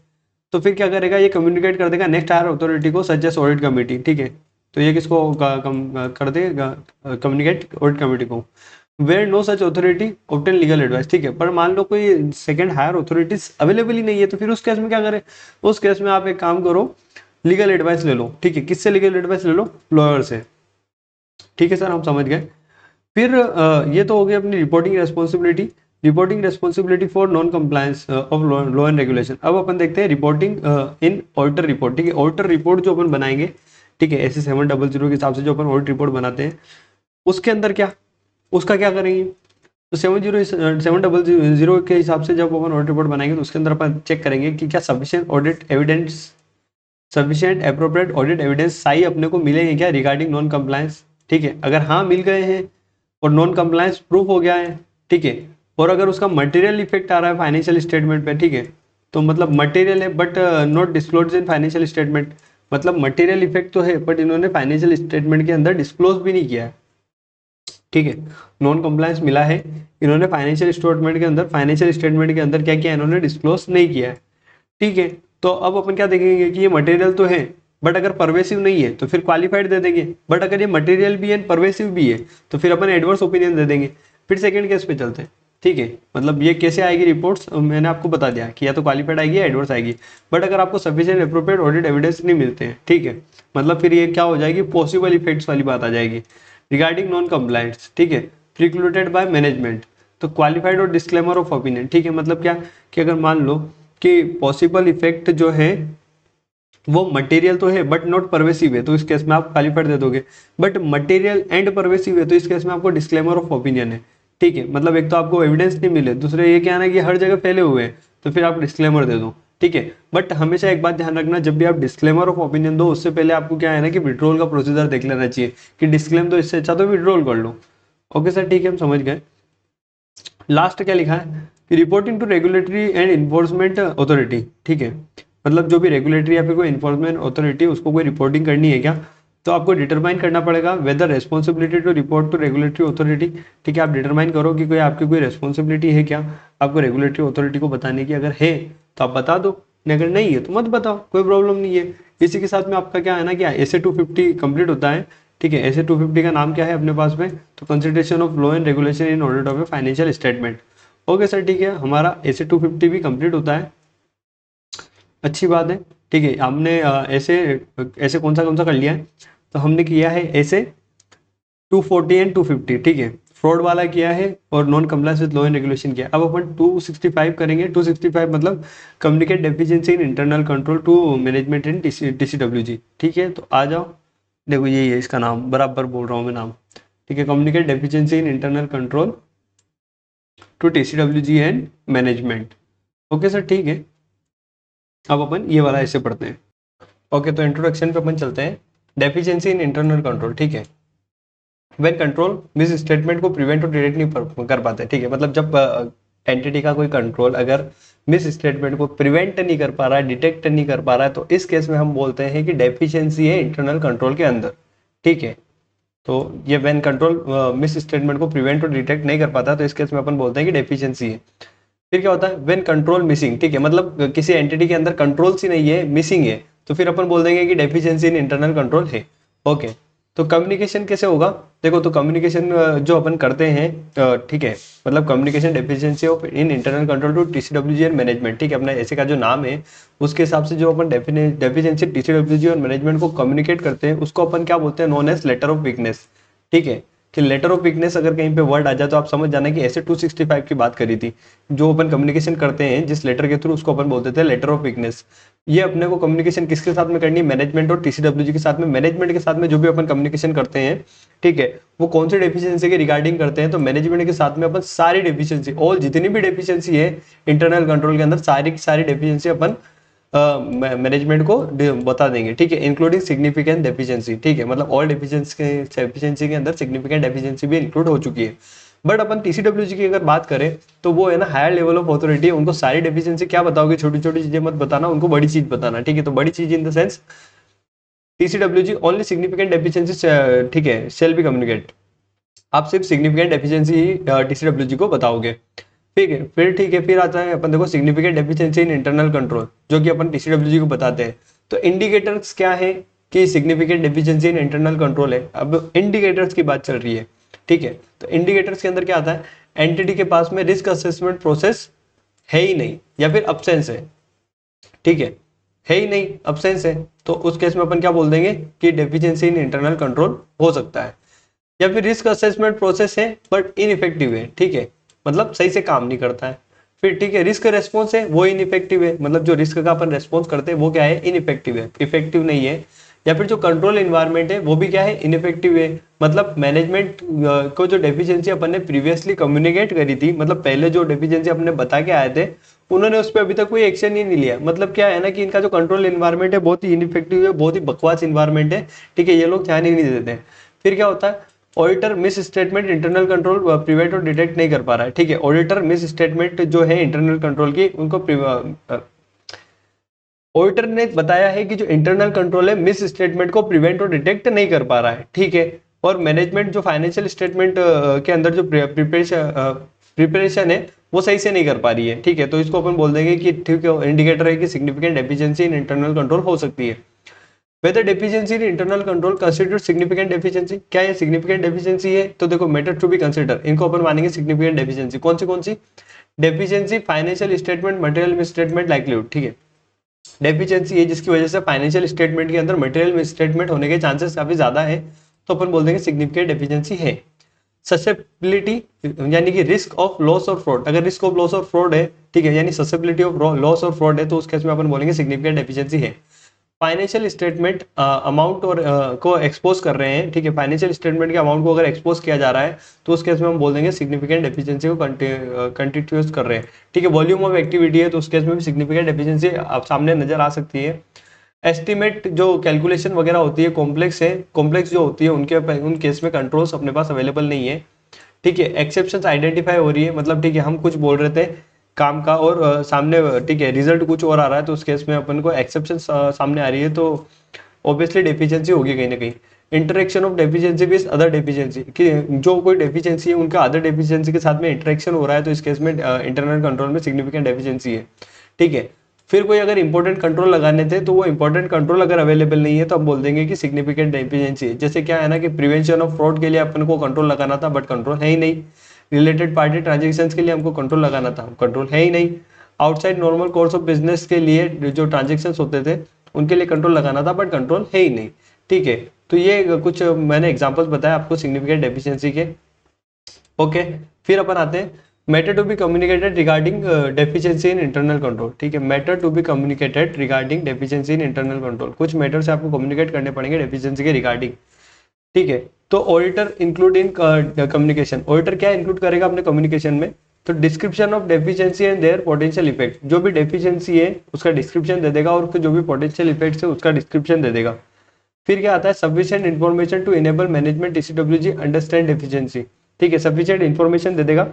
तो फिर क्या करेगा, ये कम्युनिकेट कर देगा नेक्स्ट हायर अथॉरिटी को सच एज ऑडिट कमेटी, ठीक है। तो ये किसको कर देगा, कम्युनिकेट ऑडिट कमेटी को। Where no such authority obtain legal advice, ठीक है। पर मान लो कोई सेकंड हायर अथॉरिटीज अवेलेबल ही नहीं है, तो फिर उस केस में क्या करें, उस केस में आप एक काम करो, लीगल एडवाइस ले लो, ठीक है। किससे लीगल एडवाइस ले लो, लॉयर से, ठीक है सर, हम समझ गए। फिर ये तो हो गई अपनी reporting responsibility for non compliance of law and regulation. अब अपन देखते हैं रिपोर्टिंग इन ऑडिटर रिपोर्ट, ठीक है। ऑडिटर रिपोर्ट जो अपन बनाएंगे, ठीक है, ऐसे 700 के हिसाब से जो अपन ऑडिट रिपोर्ट बनाते हैं, उसके अंदर क्या, उसका क्या करेंगे, तो 700 के हिसाब से जब अपन ऑडिट रिपोर्ट बनाएंगे, तो उसके अंदर अपन चेक करेंगे कि क्या सफिशिएंट एप्रोप्रिएट ऑडिट एविडेंस सही अपने को मिलेंगे क्या रिगार्डिंग नॉन कंप्लायंस, ठीक है। अगर हाँ मिल गए हैं और नॉन कंप्लायंस प्रूफ हो गया है, ठीक है, और अगर उसका मटेरियल इफेक्ट आ रहा है फाइनेंशियल स्टेटमेंट पे, ठीक है, तो मतलब मटेरियल है but not disclose in financial statement, मतलब मटेरियल इफेक्ट तो है बट इन्होंने फाइनेंशियल स्टेटमेंट के अंदर डिस्क्लोज भी नहीं किया है, ठीक है। नॉन कंप्लायंस मिला है, इन्होंने फाइनेंशियल स्टेटमेंट के अंदर क्या किया, इन्होंने डिस्क्लोज नहीं किया है, ठीक है। तो अब अपन क्या देखेंगे कि ये मटेरियल तो है बट अगर परवेसिव नहीं है, तो फिर क्वालिफाइड दे देंगे, बट अगर ये मटेरियल भी है परवेसिव भी है, तो फिर अपन एडवर्स ओपिनियन दे देंगे। फिर सेकंड केस पे चलते हैं, ठीक है। मतलब ये कैसे आएगी रिपोर्ट्स, मैंने आपको बता दिया कि या तो क्वालिफाइड आएगी या एडवर्स आएगी, बट अगर आपको सफिशिएंट एप्रोप्रिएट ऑडिट एविडेंस नहीं मिलते हैं, ठीक है, मतलब फिर ये क्या हो जाएगी, पॉसिबल इफेक्ट्स वाली बात आ जाएगी रिगार्डिंग नॉन कंप्लायंस, ठीक है, प्रिक्लूडेड बाय मैनेजमेंट। तो क्वालिफाइड और डिस्क्लेमर ऑफ ओपिनियन, ठीक है, मतलब क्या कि अगर मान लो कि पॉसिबल इफेक्ट जो है वो मटेरियल तो है बट नॉट परवेसिव है, तो इस केस में आप क्वालिफाइड दे दोगे, बट मटेरियल एंड परवेसिव है, तो इस केस में आपको डिस्क्लेमर ऑफ ओपिनियन है, ठीक है। मतलब एक तो आपको एविडेंस नहीं मिले, दूसरे ये क्या है ना कि हर जगह फैले हुए हैं, तो फिर आप डिस्क्लेमर दे दो, ठीक है। बट हमेशा एक बात ध्यान रखना, जब भी आप डिस्क्लेमर ऑफ ओपिनियन दो, उससे पहले आपको क्या है ना कि विड्रॉल का प्रोसीजर देख लेना चाहिए कि डिस्क्लेम तो इससे अच्छा तो विड्रॉल कर लो। ओके सर, ठीक है, हम समझ गए। लास्ट क्या लिखा है, reporting to regulatory and enforcement authority, ठीक है। मतलब जो भी रेगुलेटरी या फिर कोई इन्फोर्समेंट अथॉरिटी, उसको कोई रिपोर्टिंग करनी है क्या, तो आपको डिटरमाइन करना पड़ेगा whether responsibility to report to regulatory authority, ठीक है। आप डिटरमाइन करो कि कोई आपकी कोई रेस्पॉन्सिबिलिटी है क्या आपको रेगुलेटरी अथॉरिटी को बताने की, अगर है तो आप बता दो, अगर नहीं है तो मत बताओ, कोई प्रॉब्लम नहीं है। इसी के साथ में आपका क्या है ना, क्या ऐसे 250 कंप्लीट होता है, ठीक है। ऐसे 250 का नाम क्या है अपने पास में, तो consideration of law and regulation in audit of a financial statement. Okay sir, ठीक है, हमारा ऐसे 250 भी कंप्लीट होता है, अच्छी बात है, ठीक है। हमने ऐसे ऐसे कौन सा कर लिया है, तो हमने किया है ऐसे 240 एंड 250, ठीक है। फ्रॉड वाला किया है और non compliance with law and regulation किया। अब अपन 265 करेंगे। 265 मतलब communicate deficiency in internal control to management in TCWG। ठीक है, तो आ जाओ, देखो यही है इसका नाम, बराबर बोल रहा हूँ मैं नाम। ठीक है, communicate deficiency in internal control to TCWG and management. Okay sir, ठीक है। अब अपन ये वाला ऐसे पढ़ते हैं। ओके, तो इंट्रोडक्शन पे अपन चलते हैं। डेफिशिएंसी इन इंटरनल कंट्रोल, ठीक है। व्हेन कंट्रोल मिस स्टेटमेंट को प्रिवेंट और डिटेक्ट नहीं कर पाते, ठीक है, मतलब जब एंटिटी का कोई कंट्रोल अगर मिस स्टेटमेंट को प्रिवेंट नहीं कर पा रहा है, डिटेक्ट नहीं कर पा रहा है, तो इस केस में हम बोलते हैं कि डेफिशिएंसी है इंटरनल कंट्रोल के अंदर। ठीक है, तो ये व्हेन कंट्रोल मिस स्टेटमेंट को प्रिवेंट और डिटेक्ट नहीं कर पाता, तो इस केस में अपन बोलते हैं कि डेफिशिएंसी है। फिर क्या होता है, व्हेन कंट्रोल मिसिंग, ठीक है, मतलब किसी एंटिटी के अंदर कंट्रोल सी नहीं है, मिसिंग है, तो फिर अपन बोल देंगे कि डेफिशिएंसी इन इंटरनल कंट्रोल है। ओके, तो कम्युनिकेशन कैसे होगा, देखो, तो कम्युनिकेशन जो अपन करते हैं, ठीक है, मतलब communication deficiency of in internal control to TCWG and management. ठीक है, अपना ऐसे का जो नाम है उसके हिसाब से जो अपन डेफिशिएंसी TCWG और मैनेजमेंट को कम्युनिकेट करते हैं उसको अपन क्या बोलते हैं, known as letter of weakness. ठीक है, कि लेटर ऑफ वीकनेस अगर कहीं पे वर्ड आ जाए तो आप समझ जाना कि ऐसे 265 की बात करी थी। जो अपन कम्युनिकेशन करते हैं जिस लेटर के थ्रू, उसको अपन बोलते थे लेटर ऑफ वीकनेस। ये अपने को कम्युनिकेशन किसके साथ में करनी है, मैनेजमेंट और TCWG के साथ में। मैनेजमेंट के साथ में जो भी अपन कम्युनिकेशन करते हैं, ठीक है, वो कौन से डेफिशिएंसी के रिगार्डिंग करते हैं, तो मैनेजमेंट के साथ में अपन सारी डेफिशिएंसी, ऑल जितनी भी डेफिशिएंसी है इंटरनल कंट्रोल के अंदर, सारी की सारी डेफिशिएंसी अपन मैनेजमेंट को बता देंगे। ठीक है, इंक्लूडिंग सिग्निफिकेंट डेफिशिएंसी। ठीक है, मतलब ऑल डेफिशिएंसी के अंदर सिग्निफिकेंट डेफिशिएंसी भी इंक्लूड हो चुकी है। बट अपन TCWG की अगर बात करें तो वो है ना हायर लेवल ऑफ अथॉरिटी, उनको सारी डेफिशिएंसी क्या बताओगे, छोटी छोटी चीजें मत बताना, उनको बड़ी चीज बताना। ठीक है, तो बड़ी चीज in the sense TCWG only significant deficiency, ठीक है, शेल बी कम्युनिकेट। आप सिर्फ सिग्निफिकेंट डेफिशिएंसी ही TCWG को बताओगे। ठीक है, फिर ठीक है, फिर आता है अपन देखो significant deficiency in internal control, जो कि अपन TCWG को बताते हैं। तो इंडिकेटर्स क्या है कि significant deficiency in internal control है। अब इंडिकेटर्स की बात चल रही है। ठीक है, तो इंडिकेटर्स के अंदर क्या आता है, एंटिटी के पास में रिस्क असेसमेंट प्रोसेस है ही नहीं या फिर अब्सेंस है। ठीक है ही नहीं, अब्सेंस है, तो उस केस में अपन क्या बोल देंगे कि डेफिशिएंसी इन इंटरनल कंट्रोल हो सकता है। या फिर रिस्क असेसमेंट प्रोसेस है बट इनइफेक्टिव है। ठीक है, मतलब सही से काम नहीं करता है। फिर ठीक है, रिस्क रेस्पॉन्स है वो इनइफेक्टिव है, मतलब जो रिस्क का अपन रेस्पॉन्स करते हैं वो क्या है, इनइफेक्टिव है, इफेक्टिव नहीं है। या फिर जो कंट्रोल इन्वायरमेंट है वो भी क्या है, इनइफेक्टिव है। मतलब मैनेजमेंट को जो डेफिशिएंसी अपन ने प्रीवियसली कम्युनिकेट करी थी, मतलब पहले जो डेफिशिएंसी अपने बता के आए थे, उन्होंने उस पर अभी तक कोई एक्शन ही नहीं लिया। मतलब क्या है ना कि इनका जो कंट्रोल इन्वायरमेंट है बहुत ही इनइफेक्टिव है, बहुत ही बकवास इन्वायरमेंट है। ठीक है, ये लोग ध्यान ही नहीं देते हैं। फिर क्या होता है, auditor miss statement internal control prevent और डिटेक्ट नहीं कर पा रहा है। ठीक है, ऑडिटर मिस स्टेटमेंट जो है इंटरनल कंट्रोल की, उनको ऑडिटर ने बताया है कि जो इंटरनल कंट्रोल है मिस स्टेटमेंट को प्रिवेंट और डिटेक्ट नहीं कर पा रहा है। ठीक है, और मैनेजमेंट जो फाइनेंशियल स्टेटमेंट के अंदर जो प्रिपरेशन है वो सही से नहीं कर पा रही है। ठीक है, तो इसको अपन बोल देंगे कि ठीक है, इंडिकेटर है कि सिग्निफिकेंट एफिशिएंसी इन इंटरनल कंट्रोल हो सकती है। Whether deficiency in internal control constitutes significant deficiency, क्या ये significant deficiency है, तो देखो matter to be consider, इनको अपन मानेंगे significant deficiency। कौन सी deficiency financial statement material misstatement likelihood। ठीक है, deficiency है जिसकी वजह से फाइनेंशियल स्टेटमेंट के अंदर मटेरियल मिसस्टेटमेंट होने के चांसेस काफी ज्यादा है, तो अपन बोल देंगे सिग्निफिकेंट डेफिशिएंसी है। ससेप्टिबिलिटी यानी कि रिस्क ऑफ लॉस और फ्रॉड, अगर रिस्क ऑफ लॉस और फ्रॉड है, ठीक है, यानी ससेप्टिबिलिटी ऑफ लॉस और फ्रॉड है, तो उस केस में अपन बोलेंगे सिग्निफिकेंट डेफिशिएंसी है। फाइनेंशियल स्टेटमेंट अमाउंट और को एक्सपोज कर रहे हैं। ठीक है, फाइनेंशियल स्टेटमेंट के अमाउंट को अगर एक्सपोज किया जा रहा है तो उस केस में हम बोल देंगे सिग्निफिकेंट डेफिशिएंसी को कंटिन्यूस कर रहे हैं। ठीक है, वॉल्यूम ऑफ एक्टिविटी है तो उस केस में भी सिग्निफिकेंट डेफिशिएंसी आप सामने नजर आ सकती है। एस्टिमेट जो कैलकुलेशन वगैरह होती है कॉम्प्लेक्स है, कॉम्प्लेक्स जो होती है उन केस में कंट्रोल्स अपने पास अवेलेबल नहीं है। ठीक है, एक्सेप्शंस आइडेंटिफाई हो रही है, मतलब ठीक है हम कुछ बोल रहे थे काम का और सामने ठीक है रिजल्ट कुछ और आ रहा है, तो उस केस में अपन को एक्सेप्शन सामने आ रही है, तो ऑब्वियसली डेफिशिएंसी होगी कहीं ना कहीं। Interaction of deficiency with other deficiency, कि जो कोई डेफिशिएंसी है उनका अदर डेफिशिएंसी के साथ में इंटरेक्शन हो रहा है, तो इस केस में इंटरनल कंट्रोल में सिग्निफिकेंट डेफिशिएंसी है। ठीक है, फिर कोई अगर इंपॉर्टेंट कंट्रोल लगाने थे तो वो इंपॉर्टेंट कंट्रोल अगर अवेलेबल नहीं है तो हम बोल देंगे कि सिग्निफिकेंट डेफिशिएंसी है। जैसे क्या है ना कि प्रिवेंशन ऑफ फ्रॉड के लिए अपन को कंट्रोल लगाना था बट कंट्रोल है ही नहीं। रिलेटेड पार्टी ट्रांजेक्शन्स के लिए हमको कंट्रोल लगाना था, कंट्रोल है ही नहीं। Outside normal course of business के लिए जो ट्रांजेक्शन्स होते थे उनके लिए कंट्रोल लगाना था बट कंट्रोल है ही नहीं। ठीक है, तो ये कुछ मैंने एग्जांपल्स बताया आपको सिग्निफिकेंट डेफिशिएंसी के। ओके, फिर अपन आते हैं matter to be communicated regarding deficiency in internal control. ठीक है, matter to be communicated regarding deficiency in internal control, कुछ मैटर से आपको कम्युनिकेट करने पड़ेंगे डेफिशिएंसी के रिगार्डिंग। ठीक है, तो auditor include in communication, auditor क्या इंक्लूड करेगा अपने कम्युनिकेशन में, तो description of deficiency and their potential effect, जो भी डेफिशिएंसी है उसका डिस्क्रिप्शन दे देगा और उसके जो भी पोटेंशियल इफेक्ट्स है उसका डिस्क्रिप्शन दे देगा। फिर क्या आता है, sufficient information to enable management TCWG understand deficiency. ठीक है, सफिशिएंट इन्फॉर्मेशन दे देगा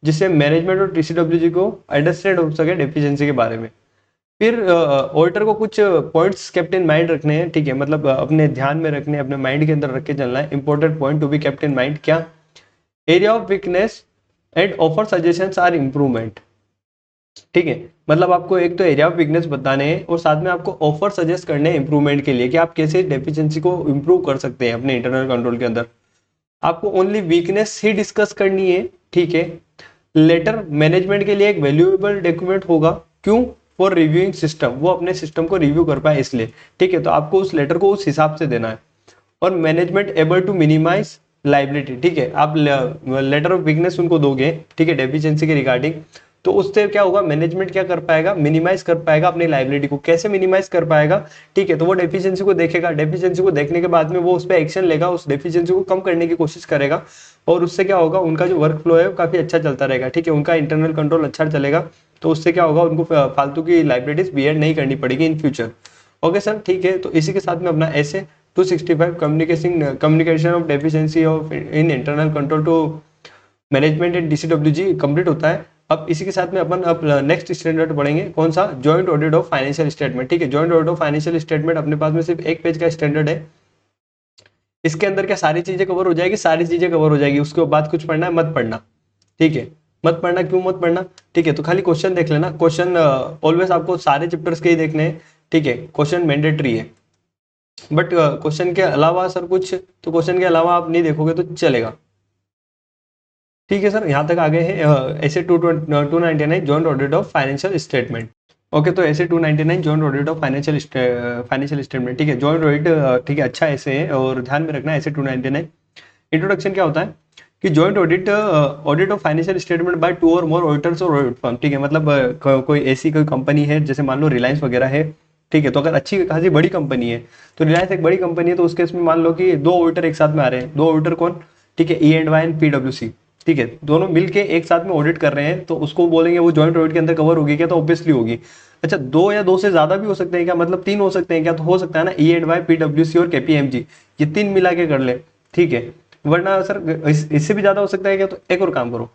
जिससे मैनेजमेंट और टीसीडब्ल्यूजी को अंडरस्टैंड हो सके डेफिशिएंसी के बारे में। फिर ऑडिटर को कुछ पॉइंट्स केप्ट इन माइंड रखने हैं। ठीक है, मतलब अपने ध्यान में रखने, अपने माइंड के अंदर रख के चलना है। Important point to be kept in mind, क्या, area of weakness and offer suggestions or improvement. ठीक है, मतलब आपको एक तो एरिया ऑफ वीकनेस बताने हैं और साथ में आपको ऑफर सजेस्ट करने हैं इंप्रूवमेंट के लिए कि आप कैसे डेफिशिएंसी को इंप्रूव कर सकते हैं अपने इंटरनल कंट्रोल के अंदर। आपको ओनली वीकनेस ही डिस्कस करनी है। ठीक है, लेटर मैनेजमेंट के लिए एक वैल्यूएबल डॉक्यूमेंट होगा, क्यों, फॉर रिव्यूइंग सिस्टम, वो अपने सिस्टम को रिव्यू कर पाए इसलिए। ठीक है, तो आपको उस लेटर को उस हिसाब से देना है। और management able to minimise liability. ठीक है, आप लेटर ऑफ वीकनेस उनको दोगे, ठीक है, डेफिशिएंसी के रिगार्डिंग, तो उससे क्या होगा, मैनेजमेंट क्या कर पाएगा, मिनिमाइज कर पाएगा अपनी लाइबिलिटी को। कैसे मिनिमाइज कर पाएगा, ठीक है, तो वो डेफिशिएंसी को देखेगा, डेफिशिएंसी को देखने के बाद में वो उस पर एक्शन लेगा, उस डेफिशिएंसी को कम करने की कोशिश करेगा और उससे क्या होगा, उनका जो वर्क फ्लो है वो काफी अच्छा चलता रहेगा। ठीक है, उनका इंटरनल कंट्रोल अच्छा चलेगा, तो उससे क्या होगा, उनको फालतू की लाइबिलिटीज बियर नहीं करनी पड़ेगी इन फ्यूचर। ओके सर, ठीक है, तो इसी के साथ में अपना ऐसे 265 communication of deficiency of in internal control to management and DCWG complete होता है। अब इसी के साथ में अपन अब नेक्स्ट स्टैंडर्ड पढ़ेंगे, कौन सा, joint audit of financial statement. ठीक है, joint audit of financial statement अपने पास में सिर्फ एक पेज का स्टैंडर्ड है। इसके अंदर क्या सारी चीजें कवर हो जाएगी, सारी चीजें कवर हो जाएगी, उसके बाद कुछ पढ़ना है मत पढ़ना। ठीक है, मत पढ़ना, क्यों मत पढ़ना, ठीक है, तो खाली क्वेश्चन देख लेना। क्वेश्चन ऑलवेज आपको सारे चैप्टर्स के ही देखने हैं। ठीक है, क्वेश्चन मैंडेटरी है, बट क्वेश्चन के अलावा सर कुछ, तो क्वेश्चन के अलावा आप नहीं देखोगे तो चलेगा। ठीक है सर, यहाँ तक आ गए हैं ऐसे 299 joint audit of financial statement. Okay, तो ऐसे 299 joint audit of financial statement. ठीक है, जॉइंट ऑडिट, ठीक है, अच्छा ऐसे है और ध्यान में रखना है ऐसे 299। इंट्रोडक्शन क्या होता है कि joint audit of financial statement by 2 और मोर ऑडिटर्स और ऑडिट फर्म। ठीक है, मतलब कोई ऐसी कोई कंपनी है, जैसे मान लो रिलायंस वगैरह है। ठीक है, तो अगर अच्छी खासी बड़ी कंपनी है, तो रिलायंस एक बड़ी कंपनी है, तो उसके इसमें मान लो कि 2 ऑडिटर एक साथ में आ रहे हैं। 2 ऑडिटर कौन, ठीक है, E&Y एंड PwC। ठीक है, दोनों मिलके एक साथ में ऑडिट कर रहे हैं, तो उसको बोलेंगे वो जॉइंट ऑडिट के अंदर कवर होगी क्या, तो ऑब्वियसली होगी। अच्छा, 2 या 2 से ज्यादा भी हो सकते हैं क्या, मतलब 3 हो सकते हैं क्या, तो हो सकता है ना, E&Y PwC और KPMG, ये 3 मिला के कर ले। ठीक है, वरना सर इससे भी ज्यादा हो सकता है क्या, तो एक और काम करो,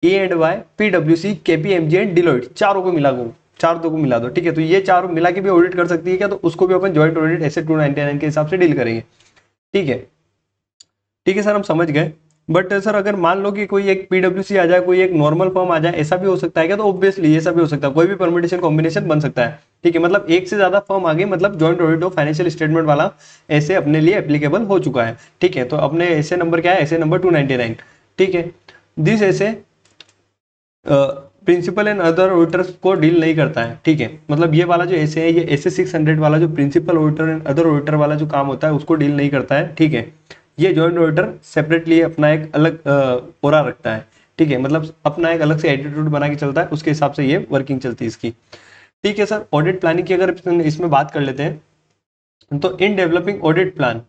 E&Y PwC KPMG and Deloitte, चारों को मिला दो, चारों को मिला दो। ठीक है, तो ये चारों मिला के भी ऑडिट कर सकती है क्या, तो उसको भी अपन जॉइंट ऑडिट ऐसे 299 के हिसाब से डील करेंगे। ठीक है, ठीक है सर, हम समझ गए। बट सर अगर मान लो कि कोई एक PwC आ जाए, कोई एक नॉर्मल फर्म आ जाए, ऐसा भी हो सकता है क्या, तो ऑब्वियसली ऐसा भी हो सकता है, कोई भी परम्यूटेशन कॉम्बिनेशन बन सकता है। ठीक है, मतलब एक से ज्यादा फर्म आ गई, मतलब joint audit of financial statement वाला ऐसे अपने लिए एप्लीकेबल हो चुका है। ठीक है, तो अपने ऐसे नंबर क्या है, ऐसे नंबर 299। ठीक है, दिस ऐसे प्रिंसिपल एंड अदर ऑडिटर्स को डील नहीं करता है। ठीक है, मतलब ये वाला जो ऐसे है, ये ऐसे 600 वाला जो principal auditor and other auditor वाला जो काम होता है उसको डील नहीं करता है। ठीक है, ये जॉइंट ऑडिटर सेपरेटली अपना एक अलग ओरा रखता है। ठीक है, मतलब अपना एक अलग से एटीट्यूड बना के चलता है, उसके हिसाब से ये वर्किंग चलती है इसकी। ठीक है सर, ऑडिट प्लानिंग की अगर इसमें बात कर लेते हैं, तो in developing audit plan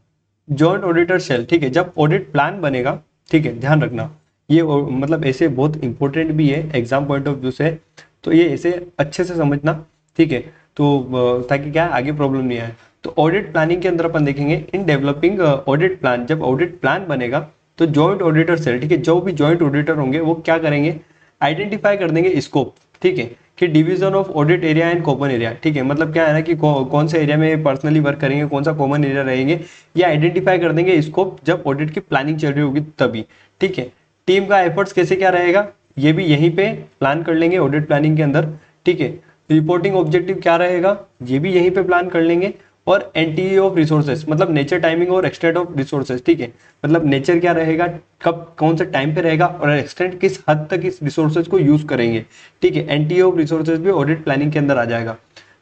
joint auditor shall, ठीक है, जब ऑडिट प्लान बनेगा, ठीक है, ध्यान रखना ये मतलब ऐसे बहुत इंपॉर्टेंट भी है एग्जाम पॉइंट ऑफ व्यू से, तो ये ऐसे अच्छे से समझना। ठीक है, तो ताकि क्या आगे प्रॉब्लम नहीं आए। तो ऑडिट प्लानिंग के अंदर अपन देखेंगे इन डेवलपिंग ऑडिट प्लान, जब ऑडिट प्लान बनेगा तो जॉइंट ऑडिटर सेल, ठीक है, जो भी जॉइंट ऑडिटर होंगे वो क्या करेंगे, आइडेंटिफाई कर देंगे स्कोप। ठीक है, कि division of audit area and common area. ठीक है, मतलब क्या है ना कि कौन से एरिया में पर्सनली वर्क करेंगे, कौन सा कॉमन एरिया रहेंगे, ये आइडेंटिफाई कर देंगे स्कोप जब ऑडिट की प्लानिंग चल रही होगी तभी। ठीक है, टीम का एफर्ट्स कैसे क्या रहेगा, ये भी यहीं पे प्लान कर लेंगे ऑडिट प्लानिंग के अंदर। ठीक है, रिपोर्टिंग ऑब्जेक्टिव क्या रहेगा, ये भी यहीं पे प्लान कर लेंगे। और एनटीई ऑफ रिसोर्सेज, मतलब नेचर, टाइमिंग और एक्सटेंट ऑफ रिसोर्सेज। ठीक है, मतलब नेचर क्या रहेगा, कब कौन से टाइम पे रहेगा, और एक्सटेंट किस हद तक इस रिसोर्सेज को यूज करेंगे। ठीक है, एनटीई ऑफ रिसोर्सेज भी ऑडिट प्लानिंग के अंदर आ जाएगा।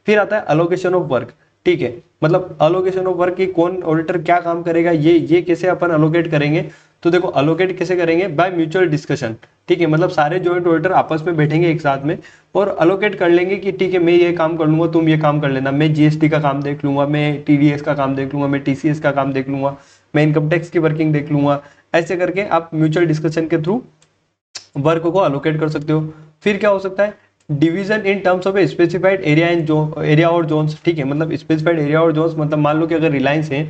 फिर आता है अलोकेशन ऑफ वर्क। ठीक है, मतलब अलोकेशन ऑफ वर्क की कौन ऑडिटर क्या काम करेगा, ये कैसे अपन अलोकेट करेंगे, तो देखो अलोकेट कैसे करेंगे, बाय म्यूचुअल डिस्कशन, ठीक है, मतलब सारे जॉइंट ऑडिटर आपस में बैठेंगे एक साथ में और अलोकेट कर लेंगे कि ठीक है मैं ये काम कर लूंगा, तुम ये काम कर लेना, मैं जीएसटी का काम देख लूंगा, मैं टीडीएस का काम देख लूंगा, मैं टीसीएस का काम देख लूंगा, मैं इनकम टैक्स की वर्किंग देख लूंगा। ऐसे करके आप म्यूचुअल डिस्कशन के थ्रू वर्क को अलोकेट कर सकते हो। फिर क्या हो सकता है, division in terms of a specified area and area और जोन्स, ठीक है, मतलब स्पेसिफाइड एरिया और जोन्स, मतलब मान लो कि अगर रिलायंस है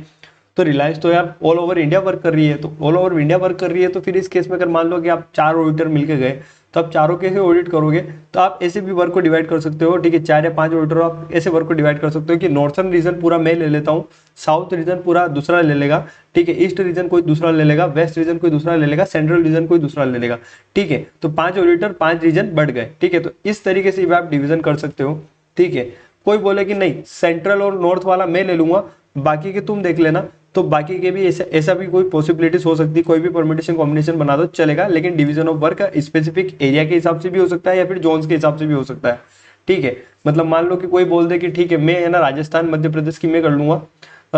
तो रिलायंस तो यार ऑल ओवर इंडिया वर्क कर रही है, तो ऑल ओवर इंडिया वर्क कर रही है, तो फिर इस केस में अगर मान लो कि आप 4 ऑडिटर मिलके गए तो आप चारों कैसे ऑडिट करोगे, तो आप ऐसे भी वर्क को डिवाइड कर सकते हो, ठीक है, 4 या 5 ऑडिटर आप ऐसे वर्क को डिवाइड कर सकते हो कि नॉर्थर्न रीजन पूरा मैं ले लेता हूँ, साउथ रीजन पूरा दूसरा ले लेगा, ठीक है, ईस्ट रीजन कोई दूसरा ले लेगा, वेस्ट रीजन कोई दूसरा ले लेगा, सेंट्रल रीजन कोई दूसरा ले लेगा, ठीक है, तो 5 ऑडिटर 5 रीजन बढ़ गए, ठीक है, तो इस तरीके से भी आप डिवीजन कर सकते हो, ठीक है। कोई बोले कि नहीं सेंट्रल और नॉर्थ वाला मैं ले लूंगा, बाकी के तुम देख लेना, तो बाकी के भी ऐसा भी कोई पॉसिबिलिटीज हो सकती है, कोई भी परमिटेशन कॉम्बिनेशन बना दो चलेगा, लेकिन division of work specific area के हिसाब से भी हो सकता है या फिर जोन्स के हिसाब से भी हो सकता है, ठीक है। मतलब मान लो कि कोई बोल दे कि ठीक है मैं है ना राजस्थान मध्य प्रदेश की मैं कर लूंगा,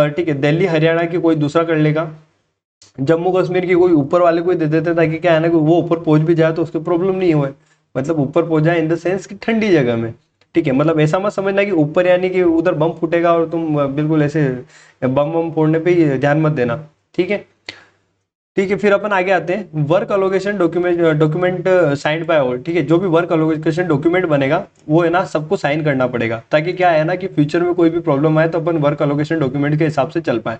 ठीक है, दिल्ली हरियाणा की कोई दूसरा कर लेगा, जम्मू कश्मीर की कोई ऊपर वाले कोई दे देते ताकि क्या है ना कि वो ऊपर पहुंच भी जाए तो उसकी प्रॉब्लम नहीं हुए, मतलब ऊपर पहुंच जाए इन द सेंस कि ठंडी जगह में, ठीक है, मतलब ऐसा मत समझना कि ऊपर यानी कि उधर बम फूटेगा और तुम बिल्कुल ऐसे बम बम फोड़ने पे ही ध्यान मत देना, ठीक है। ठीक है, फिर अपन आगे आते हैं, work allocation document signed by all, ठीक है, जो भी वर्क अलोकेशन डॉक्यूमेंट बनेगा वो है ना सबको साइन करना पड़ेगा, ताकि क्या है ना कि फ्यूचर में कोई भी प्रॉब्लम आए तो अपन वर्क अलोकेशन डॉक्यूमेंट के हिसाब से चल पाए,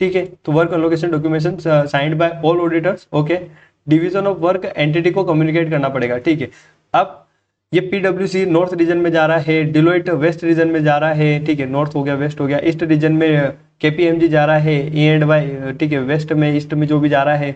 ठीक है। तो work allocation documentation signed by all auditors, okay. Division of work entity को कम्युनिकेट करना पड़ेगा, ठीक है। अब ये पीडब्ल्यूसी नॉर्थ रीजन में जा रहा है, डिलोइट वेस्ट रीजन में जा रहा है, ठीक है, नॉर्थ हो गया वेस्ट हो गया, ईस्ट रीजन में केपीएमजी जा रहा है, ई एंड वाई, ठीक है, वेस्ट में ईस्ट में जो भी जा रहा है,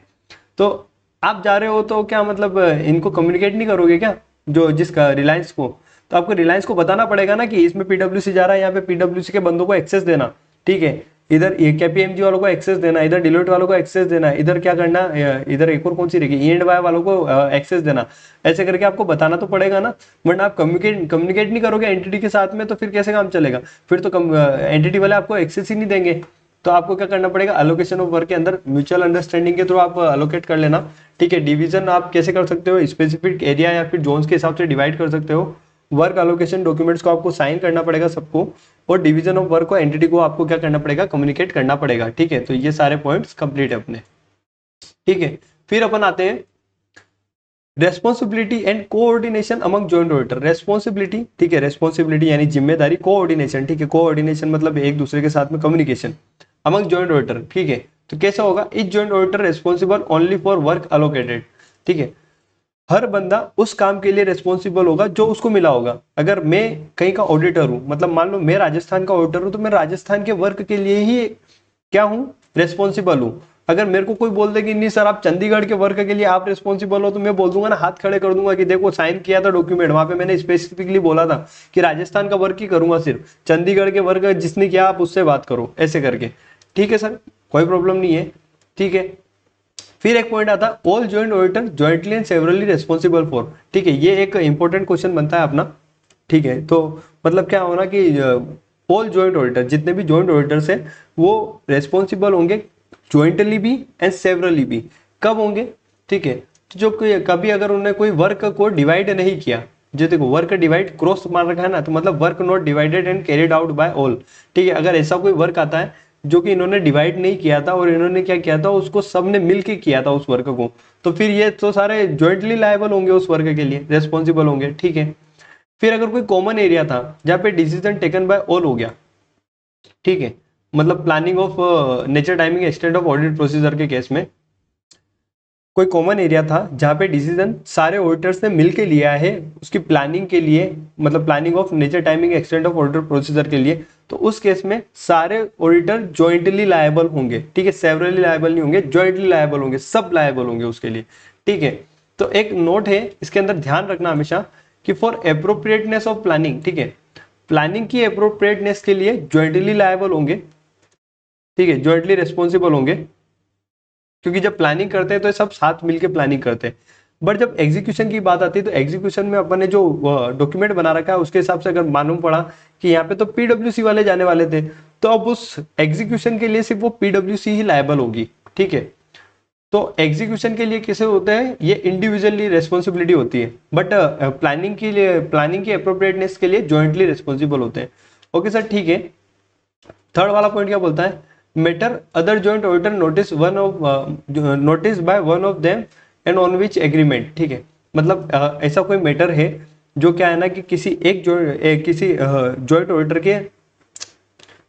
तो आप जा रहे हो तो क्या मतलब इनको कम्युनिकेट नहीं करोगे क्या, जो जिसका रिलायंस को, तो आपको रिलायंस को बताना पड़ेगा ना कि इसमें पीडब्ल्यूसी जा रहा है, यहाँ पे पीडब्ल्यूसी के बंदों को एक्सेस देना, ठीक है, इधर केपीएमजी वालों को एक्सेस देना, इधर डिलोइट वालों को एक्सेस देना, इधर क्या करना, इधर एक और कौन सी रहेगी, ई एंड वाई वालों को एक्सेस देना, ऐसे करके आपको बताना तो पड़ेगा ना, वरना आप कम्युनिकेट नहीं करोगे एंटिटी के साथ में तो फिर कैसे काम चलेगा, फिर तो एंटिटी वाले आपको एक्सेस ही नहीं देंगे। तो आपको क्या करना पड़ेगा, अलोकेशन ऑफ वर्क के अंदर म्यूचुअल अंडरस्टैंडिंग के थ्रू आप अलोकेट कर लेना, ठीक है। डिवीजन आप कैसे कर सकते हो, स्पेसिफिक एरिया या फिर जोन्स के हिसाब से डिवाइड कर सकते हो, वर्क अलोकेशन डॉक्यूमेंट्स को आपको साइन करना पड़ेगा सबको, और डिवीजन ऑफ वर्क को एंटिटी को आपको क्या करना पड़ेगा, कम्युनिकेट करना पड़ेगा, ठीक है। तो ये सारे पॉइंट्स कंप्लीट है अपने, ठीक है। फिर अपन आते हैं responsibility and coordination among joint auditor. Responsibility, ठीक है, रेस्पॉन्सिबिलिटी यानी जिम्मेदारी, कोऑर्डिनेशन, ठीक है, कोऑर्डिनेशन मतलब एक दूसरे के साथ में कम्युनिकेशन, अमंग जॉइंट ऑडिटर, ठीक है। तो कैसा होगा, etch joint auditor responsible only for work allocated, ठीक है, हर बंदा उस काम के लिए रेस्पॉन्सिबल होगा जो उसको मिला होगा। अगर मैं कहीं का ऑडिटर हूं, मतलब मान लो मैं राजस्थान का ऑडिटर हूं, तो मैं राजस्थान के वर्क के लिए ही क्या हूं, रेस्पॉन्सिबल हूं। अगर मेरे को कोई बोल दे कि नहीं सर आप चंडीगढ़ के वर्क के लिए आप रेस्पॉन्सिबल हो, तो मैं बोल दूंगा ना, हाथ खड़े कर दूंगा कि देखो साइन किया था डॉक्यूमेंट, वहां पे मैंने स्पेसिफिकली बोला था कि राजस्थान का वर्क ही करूंगा, सिर्फ चंडीगढ़ के वर्क जिसने किया आप उससे बात करो, ऐसे करके, ठीक है सर, कोई प्रॉब्लम नहीं है, ठीक है। फिर एक पॉइंट आता है all joint auditor jointly and severally responsible for, ठीक है, ये एक इंपॉर्टेंट क्वेश्चन बनता है अपना, ठीक है। तो मतलब क्या होना कि ऑल जॉइंट ऑडिटर, जितने भी जॉइंट ऑडिटर्स हैं वो रेस्पॉन्सिबल होंगे ज्वाइंटली भी एंड सेवरली भी। कब होंगे, ठीक है, तो जो कभी अगर उन्होंने कोई वर्क को डिवाइड नहीं किया, जो देखो वर्क डिवाइड क्रॉस मार रखा है ना, तो मतलब work not divided and carried out by all, ठीक है, अगर ऐसा कोई वर्क आता है जो कि इन्होंने डिवाइड नहीं किया था और इन्होंने क्या किया था, उसको सबने मिलके किया था उस वर्क को, तो फिर ये तो सारे ज्वाइंटली लायबल होंगे उस वर्क के लिए, रेस्पॉन्सिबल होंगे, ठीक है। फिर अगर कोई कॉमन एरिया था जहाँ पे डिसीजन टेकन बाय ऑल हो गया, ठीक है, मतलब planning of nature timing extent of audit procedure के केस में कोई कॉमन एरिया था जहाँ पे डिसीजन सारे ऑडिटर्स ने मिलके लिया है उसकी प्लानिंग के लिए, मतलब planning of nature timing extent of audit procedure के लिए, तो उस केस में सारे ऑडिटर जॉइंटली लायबल होंगे, ठीक है, सेवरली लायबल नहीं होंगे, जॉइंटली लायबल होंगे, सब लायबल होंगे उसके लिए, ठीक है। तो एक नोट है इसके अंदर ध्यान रखना हमेशा कि फॉर अप्रोप्रिएटनेस ऑफ प्लानिंग, ठीक है, प्लानिंग की अप्रोप्रिएटनेस के लिए जॉइंटली लायबल होंगे, ठीक है, जॉइंटली रिस्पॉन्सिबल होंगे, क्योंकि जब प्लानिंग करते हैं तो सब साथ मिलके प्लानिंग करते हैं। बट जब एग्जीक्यूशन की बात आती है तो एग्जीक्यूशन में अपन ने जो डॉक्यूमेंट बना रखा है उसके हिसाब से अगर मालूम पड़ा कि यहाँ पे तो पीडब्ल्यूसी वाले जाने वाले थे, तो अब उस एग्जीक्यूशन के लिए सिर्फ वो पीडब्ल्यूसी ही लायबल होगी, ठीक है। तो एग्जीक्यूशन के लिए कैसे होता है, ये इंडिविजुअली रेस्पॉन्सिबिलिटी होती है, बट प्लानिंग के लिए, प्लानिंग की अप्रोप्रिएटनेस के लिए जॉइंटली रिस्पॉन्सिबल होते हैं। ओके सर, ठीक है। थर्ड वाला पॉइंट क्या बोलता है, matter other joint auditor notice by one of them and on which agreement. ठीक है, मतलब ऐसा कोई मैटर है जो क्या है ना कि किसी जॉइंट ऑडिटर के,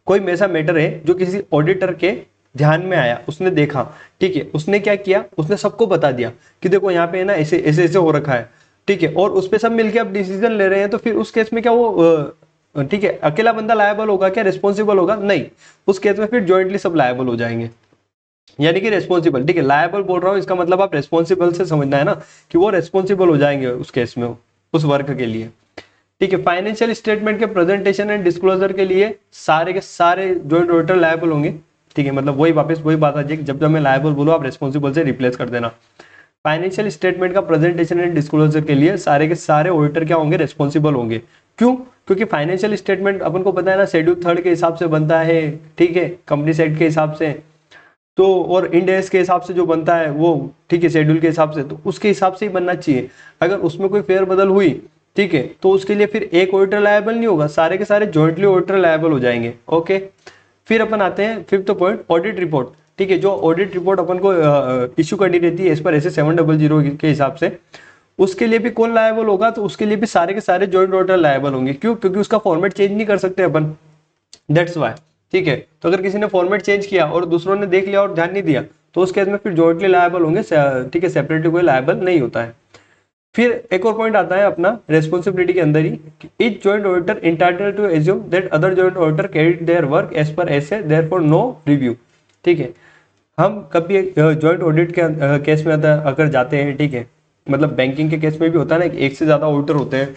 कोई ऐसा मैटर है जो किसी ऑडिटर के ध्यान में आया, उसने देखा, ठीक है, उसने क्या किया, उसने सबको बता दिया कि देखो यहाँ पे है ना ऐसे ऐसे ऐसे हो रखा है, ठीक है, और उस पे सब मिलके अब डिसीजन ले रहे हैं, तो फिर उस केस में क्या वो ठीक है, अकेला बंदा लायबल होगा क्या, रिस्पॉन्सिबल होगा? नहीं, उस केस में फिर जॉइंटली सब लायबल हो जाएंगे, यानी कि रेस्पॉन्सिबल। ठीक है, लायबल बोल रहा हूँ, इसका मतलब आप रेस्पॉन्सिबल से समझना है ना कि वो रेस्पॉन्सिबल हो जाएंगे उस केस में, उस वर्क के लिए। ठीक है, फाइनेंशियल स्टेटमेंट के प्रेजेंटेशन एंड डिस्क्लोजर के लिए सारे के सारे जॉइंट ऑडिटर लायबल होंगे। ठीक है, मतलब वही वापस वही बात आ जाएगी, जब मैं लायबल बोलूँ आप रेस्पॉन्सिबल से रिप्लेस कर देना। फाइनेंशियल स्टेटमेंट का प्रेजेंटेशन एंड डिस्क्लोजर के लिए सारे के सारे ऑडिटर क्या होंगे, रेस्पॉन्सिबल होंगे। क्यों? क्योंकि फाइनेंशियल स्टेटमेंट अपन को पता है ना शेड्यूल 3 के हिसाब से बनता है, ठीक है, कंपनी एक्ट के हिसाब से, तो और इंड एस के हिसाब से जो बनता है वो, ठीक है, शेड्यूल के हिसाब से, तो उसके हिसाब से ही बनना चाहिए। अगर उसमें कोई फेरबदल हुई, ठीक है, तो उसके लिए फिर एक ऑडिटर लायबल नहीं होगा, सारे के सारे जॉइंटली ऑडिटर लायबल हो जाएंगे। ओके, फिर अपन आते हैं फिफ्थ पॉइंट, ऑडिट रिपोर्ट। ठीक है, जो ऑडिट रिपोर्ट अपन को इश्यू करनी रहती है इस पर ऐसे 700 के हिसाब से, उसके लिए भी कौन लायबल होगा, तो उसके लिए भी सारे के सारे जॉइंट ऑडिटर लायबल होंगे। क्यों? क्योंकि उसका फॉर्मेट चेंज नहीं कर सकते अपन, दैट्स वाई। ठीक है, तो अगर किसी ने फॉर्मेट चेंज किया और दूसरों ने देख लिया और ध्यान नहीं दिया, तो उस केस में फिर जॉइंटली लायबल होंगे। ठीक है, सेपरेटली कोई लायबल नहीं होता है। फिर एक और पॉइंट आता है अपना रेस्पॉन्सिबिलिटी के अंदर ही, each joint auditor entitled to assume that other joint auditor carried their work as per SA, therefore no review. ठीक है, हम कभी जॉइंट ऑडिट के केस में अगर जाते हैं, ठीक है, मतलब बैंकिंग के केस में भी होता है ना, एक से ज्यादा ऑडिटर होते हैं,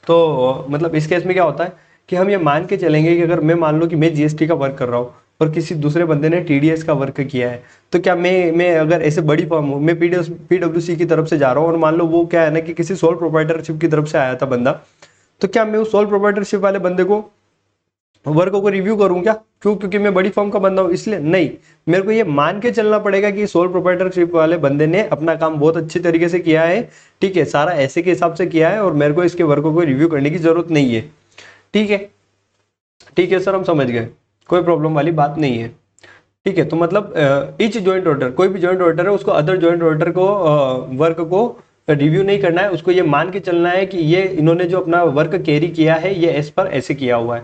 तो मतलब इस केस में क्या होता है कि हम ये मान के चलेंगे कि अगर मैं मान लो कि मैं जीएसटी का वर्क कर रहा हूँ और किसी दूसरे बंदे ने टीडीएस का वर्क किया है, तो क्या मैं अगर ऐसे बड़ी फर्म हूँ, मैं पीडब्ल्यूसी की तरफ से जा रहा हूँ और मान लो वो क्या है ना कि किसी सोल प्रोप्राइटरशिप की तरफ से आया था बंदा, तो क्या मैं उस सोल प्रोप्राइटरशिप वाले बंदे को वर्क को रिव्यू करूं क्या? क्यों? क्योंकि मैं बड़ी फर्म का बंदा हूं इसलिए नहीं, मेरे को ये मान के चलना पड़ेगा कि सोल प्रोप्राइटरशिप वाले बंदे ने अपना काम बहुत अच्छी तरीके से किया है, ठीक है, सारा ऐसे के हिसाब से किया है और मेरे को इसके वर्क को रिव्यू करने की जरूरत नहीं है। ठीक है, ठीक है सर, हम समझ गए, कोई प्रॉब्लम वाली बात नहीं है। ठीक है, तो मतलब ईच जॉइंट ऑडिटर, कोई भी जॉइंट ऑडिटर है उसको अदर जॉइंट ऑडिटर को वर्क को रिव्यू नहीं करना है, उसको ये मान के चलना है कि ये इन्होंने जो अपना वर्क कैरी किया है ये एज पर ऐसे किया हुआ है।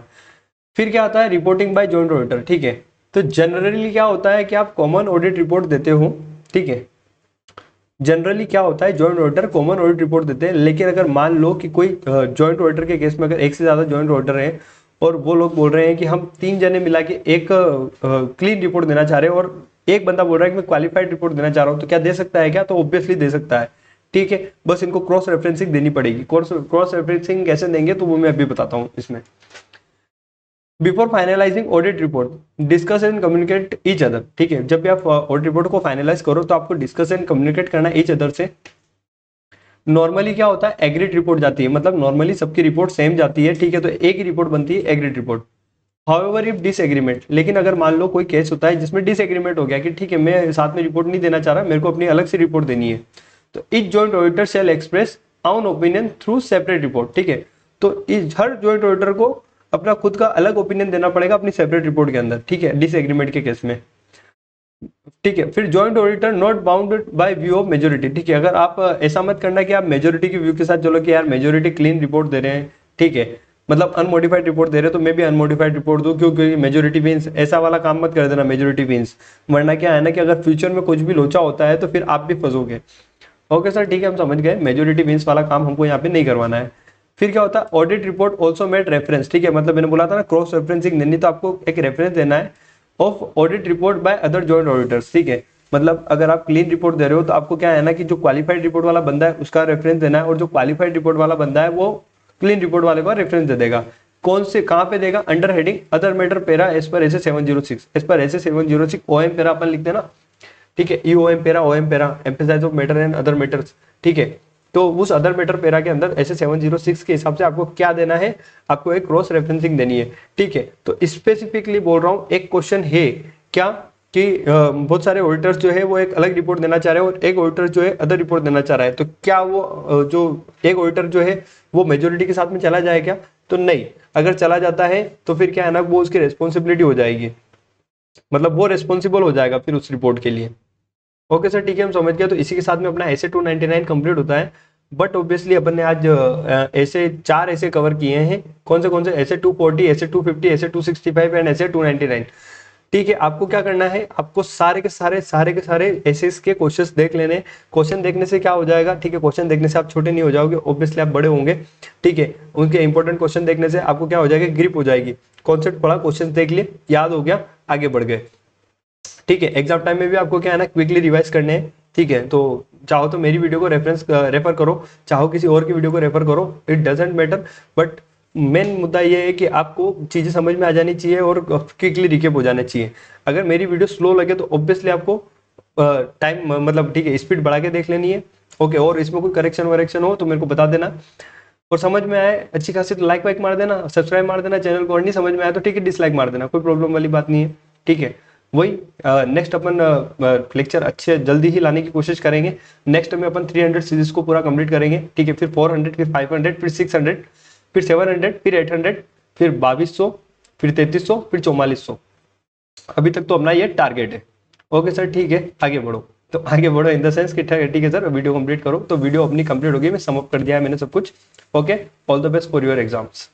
फिर क्या आता है, रिपोर्टिंग बाय जॉइंट ऑडिटर। ठीक है, तो जनरली क्या होता है कि आप कॉमन ऑडिट रिपोर्ट देते हो। ठीक है, जनरली क्या होता है, joint auditor common audit report देते हैं, लेकिन अगर मान लो कि कोई जॉइंट ऑडिटर के केस में अगर एक से ज्यादा जॉइंट ऑडिटर है और वो लोग बोल रहे हैं कि हम 3 जने मिला के एक क्लीन रिपोर्ट देना चाह रहे हैं और एक बंदा बोल रहा है कि मैं क्वालिफाइड रिपोर्ट देना चाह रहा हूँ, तो क्या दे सकता है क्या? तो ऑब्वियसली दे सकता है। ठीक है, बस इनको क्रॉस रेफरेंसिंग देनी पड़ेगी। क्रॉस रेफरेंसिंग कैसे देंगे तो वो मैं अभी बताता हूँ इसमें। Before finalising audit report discuss and communicate each other. ठीक है, जब भी आप ऑडिट रिपोर्ट को फाइनलाइज करो तो आपको डिस्कस एंड कम्युनिकेट करना ईच अदर से। नॉर्मली क्या होता है, एग्रीड रिपोर्ट जाती है, मतलब नॉर्मली सबकी रिपोर्ट सेम जाती है। ठीक है, तो एक ही रिपोर्ट बनती है, agreed report. However if disagreement, लेकिन अगर मान लो कोई केस होता है जिसमें डिसएग्रीमेंट हो गया कि ठीक है मैं साथ में रिपोर्ट नहीं देना चाह रहा, मेरे को अपनी अलग से रिपोर्ट देनी है, तो each joint auditor shall express on opinion through separate report. ठीक है, तो इस हर जॉइंट ऑडिटर को अपना खुद का अलग ओपिनियन देना पड़ेगा अपनी सेपरेट रिपोर्ट के अंदर। ठीक है, डिसएग्रीमेंट के केस में। ठीक है, फिर joint auditor not bounded by view of majority. ठीक है, अगर आप ऐसा मत करना कि आप मेजोरिटी के व्यू के साथ चलो कि यार मेजोरिटी क्लीन रिपोर्ट दे रहे हैं, ठीक है, मतलब अनमोडिफाइड रिपोर्ट दे रहे हैं तो मैं भी अनमोडिफाइड रिपोर्ट दूं, क्योंकि मेजोरिटी मींस ऐसा वाला काम मत कर देना मेजोरिटी मींस, वरना क्या है ना कि अगर फ्यूचर में कुछ भी लोचा होता है तो फिर आप भी फंसोगे। ओके सर, ठीक है, हम समझ गए, मेजोरिटी मींस वाला काम हमको यहाँ पे नहीं करवाना है। फिर क्या होता है, audit report also made reference. ठीक है, मतलब मैंने बोला था ना क्रॉस रेफरेंसिंग देनी, तो आपको एक रेफरेंस देना है of audit report by other joint auditors. ठीक है, मतलब अगर आप क्लीन रिपोर्ट दे रहे हो तो आपको क्या है ना कि जो क्वालिफाइड रिपोर्ट वाला बंदा है उसका रेफरेंस देना है, और जो क्वालिफाइड रिपोर्ट वाला बंदा है वो क्लीन रिपोर्ट वाले का रेफरेंस दे देगा। कौन से कहाँ पे देगा? अंडर हेडिंग अदर मैटर पेरा एज पर ऐसे 706, एज पर ऐसे 706 ओएम पेरा अपन लिखते हैं ना। ठीक है, EOM para, OM para, emphasise of matter and other matters. ठीक है, तो उस अदर मैटर पेरा के अंदर ऐसे 706 के हिसाब से आपको क्या देना है, आपको एक क्रॉस रेफरेंसिंग देनी है। ठीक है, तो स्पेसिफिकली बोल रहा हूं, एक क्वेश्चन है क्या कि बहुत सारे ऑडिटर्स जो है वो एक अलग रिपोर्ट देना चाह रहे हैं और एक ऑडिटर जो है अदर रिपोर्ट देना चाह रहा है, तो क्या वो जो एक ऑडिटर जो है वो मेजोरिटी के साथ में चला जाए क्या? तो नहीं, अगर चला जाता है तो फिर क्या है ना, वो उसकी रिस्पॉन्सिबिलिटी हो जाएगी, मतलब वो रिस्पॉन्सिबल हो जाएगा फिर उस रिपोर्ट के लिए। ओके सर, ठीक है, हम समझ गए। तो इसी के साथ में अपना ऐसे 299 कंप्लीट होता है। बट ऑब्वियसली अपन ने आज ऐसे 4 ऐसे कवर किए हैं। कौन से? ऐसे 240, ऐसे 250, ऐसे 265 एंड ऐसे 299। ठीक है, आपको क्या करना है, आपको सारे के सारे एसेस के क्वेश्चंस देख लेने। क्वेश्चन देखने से क्या हो जाएगा, ठीक है, क्वेश्चन देखने से आप छोटे नहीं हो जाओगे, ऑब्वियसली आप बड़े होंगे। ठीक है, उनके इंपॉर्टेंट क्वेश्चन देखने से आपको क्या हो जाएगा, ग्रिप हो जाएगी। कॉन्सेप्ट पढ़ा, क्वेश्चन देख लिए, याद हो गया, आगे बढ़ गए। ठीक है, एग्जाम टाइम में भी आपको क्या है ना, क्विकली रिवाइज करने हैं। ठीक है, तो चाहो तो मेरी वीडियो को रेफर करो, चाहो किसी और की वीडियो को रेफर करो, it doesn't matter. But main मुद्दा ये है कि आपको चीज़ें समझ में आ जानी चाहिए और क्विकली रिकेप हो जाने चाहिए। अगर मेरी वीडियो स्लो लगे तो ऑब्वियसली आपको टाइम मतलब ठीक है स्पीड बढ़ा के देख लेनी है। ओके, और इसमें कोई करेक्शन वरेक्शन हो तो मेरे को बता देना। और समझ में आए अच्छी खासी तो लाइक वाइक मार देना, सब्सक्राइब मार देना चैनल को, और नहीं समझ में आया तो ठीक है डिसलाइक मार देना, कोई प्रॉब्लम वाली बात नहीं है। ठीक है, वही नेक्स्ट अपन लेक्चर अच्छे जल्दी ही लाने की कोशिश करेंगे। नेक्स्ट में अपन 300 सीरीज को पूरा कंप्लीट करेंगे। ठीक है, फिर 400, फिर 500, फिर 600, फिर 700, फिर 800, फिर 2200, फिर 3300, फिर 4400। अभी तक तो अपना ये टारगेट है। ओके सर, ठीक है, आगे बढ़ो। तो आगे बढ़ो इन द सेंस कि ठीक है सर, वीडियो कंप्लीट करो। तो वीडियो अपनी कंप्लीट होगी, मैं सम अप कर दिया है मैंने सब कुछ। Okay, all the best for your exams.